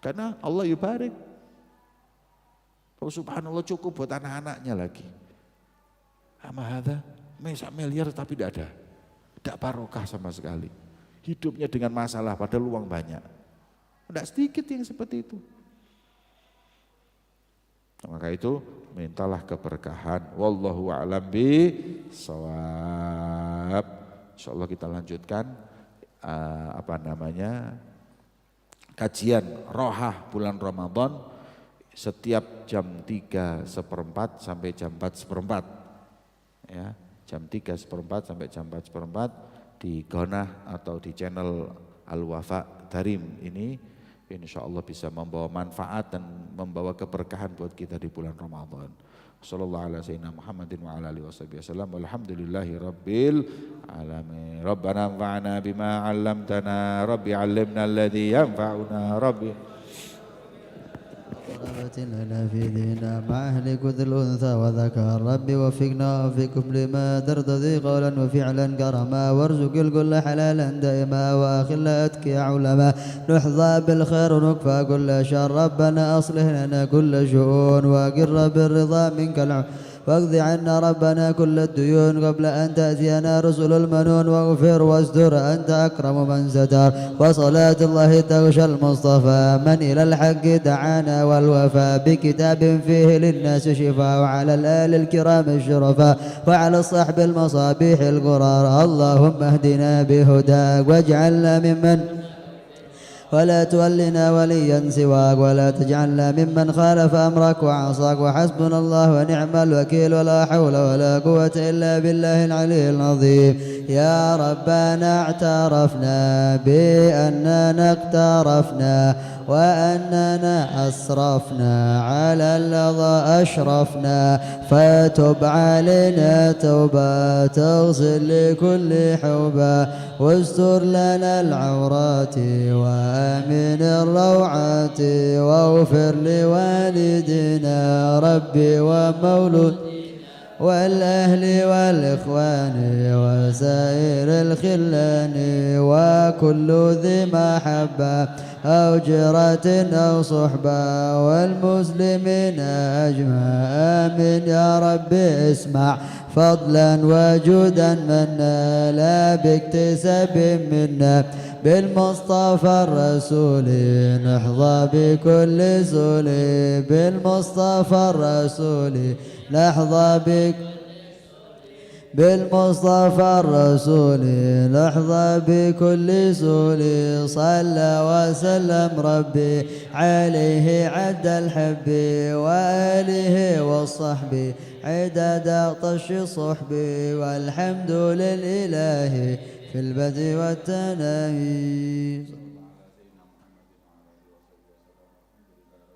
Karena Allah yubarik. Oh subhanallah cukup buat anak-anaknya lagi. Amahada, sak miliar tapi tidak ada. Tidak barokah sama sekali. Hidupnya dengan masalah padahal uang banyak. Tidak sedikit yang seperti itu. Maka itu mintalah keberkahan. Wallahu a'lam bishawab. Insyaallah kita lanjutkan kajian rohah bulan Ramadan setiap jam 3:15 sampai jam 4:15. Ya, jam 3:15 sampai jam 4:15 di Gonah atau di channel Al-Wafa Darim ini. Insya Allah bisa membawa manfaat dan membawa keberkahan buat kita di bulan Ramadan. Sallallahu ala sayyidina Muhammadin wa ala alihi wasallam. Walhamdulillahi rabbil alamin. Rabbana anfa'na bima 'allamtana, rabbi 'allimna alladhi yanfa'una, rabbi لنا في ديننا مع أهل كل الأنثى وذكر ربي وفقنا وفقكم لما ترتضي قولا وفعلا كرما وارزق الكل حلالا دائما وأخل أتكي علما نحظى بالخير ونكفى كل شر ربنا أصلح لنا كل شؤون وأقر بالرضا منك واقض عنا ربنا كل الديون قبل أن تأتينا رسل المنون واغفر واستر أنت أكرم من ستر وصلاة الله تغشى المصطفى من إلى الحق دعانا والوفاء بكتاب فيه للناس شفاء وعلى الآل الكرام الشرفاء وعلى الصحب المصابيح الغرار اللهم اهدنا بهداك واجعلنا ممن ولا تولنا وليا سواك ولا تجعلنا ممن خالف أمرك وعصاك وحسبنا الله ونعم الوكيل ولا حول ولا قوة إلا بالله العلي العظيم يا ربنا اعترفنا بأننا اقترفنا وأننا أسرفنا على اللظى أشرفنا فتب علينا توبة تغسل لكل حوبة واستر لنا العورات وآمن الروعات واغفر لوالدنا ربي ومولود والأهل والإخوان وسائر الخلان وكل ذي محبة أو جرة أو صحبة والمسلمين أجمع آمين يا رب اسمع فضلا وجودا منا لا باكتساب منا بالمصطفى الرسول نحظى بكل سول بالمصطفى الرسول نحظى بك بالمصطفى الرسول نحظى بكل سول صلى وسلم ربي عليه عد الحب وآله والصحب عدد طش الصحب والحمد للإله في البدء والتناهي.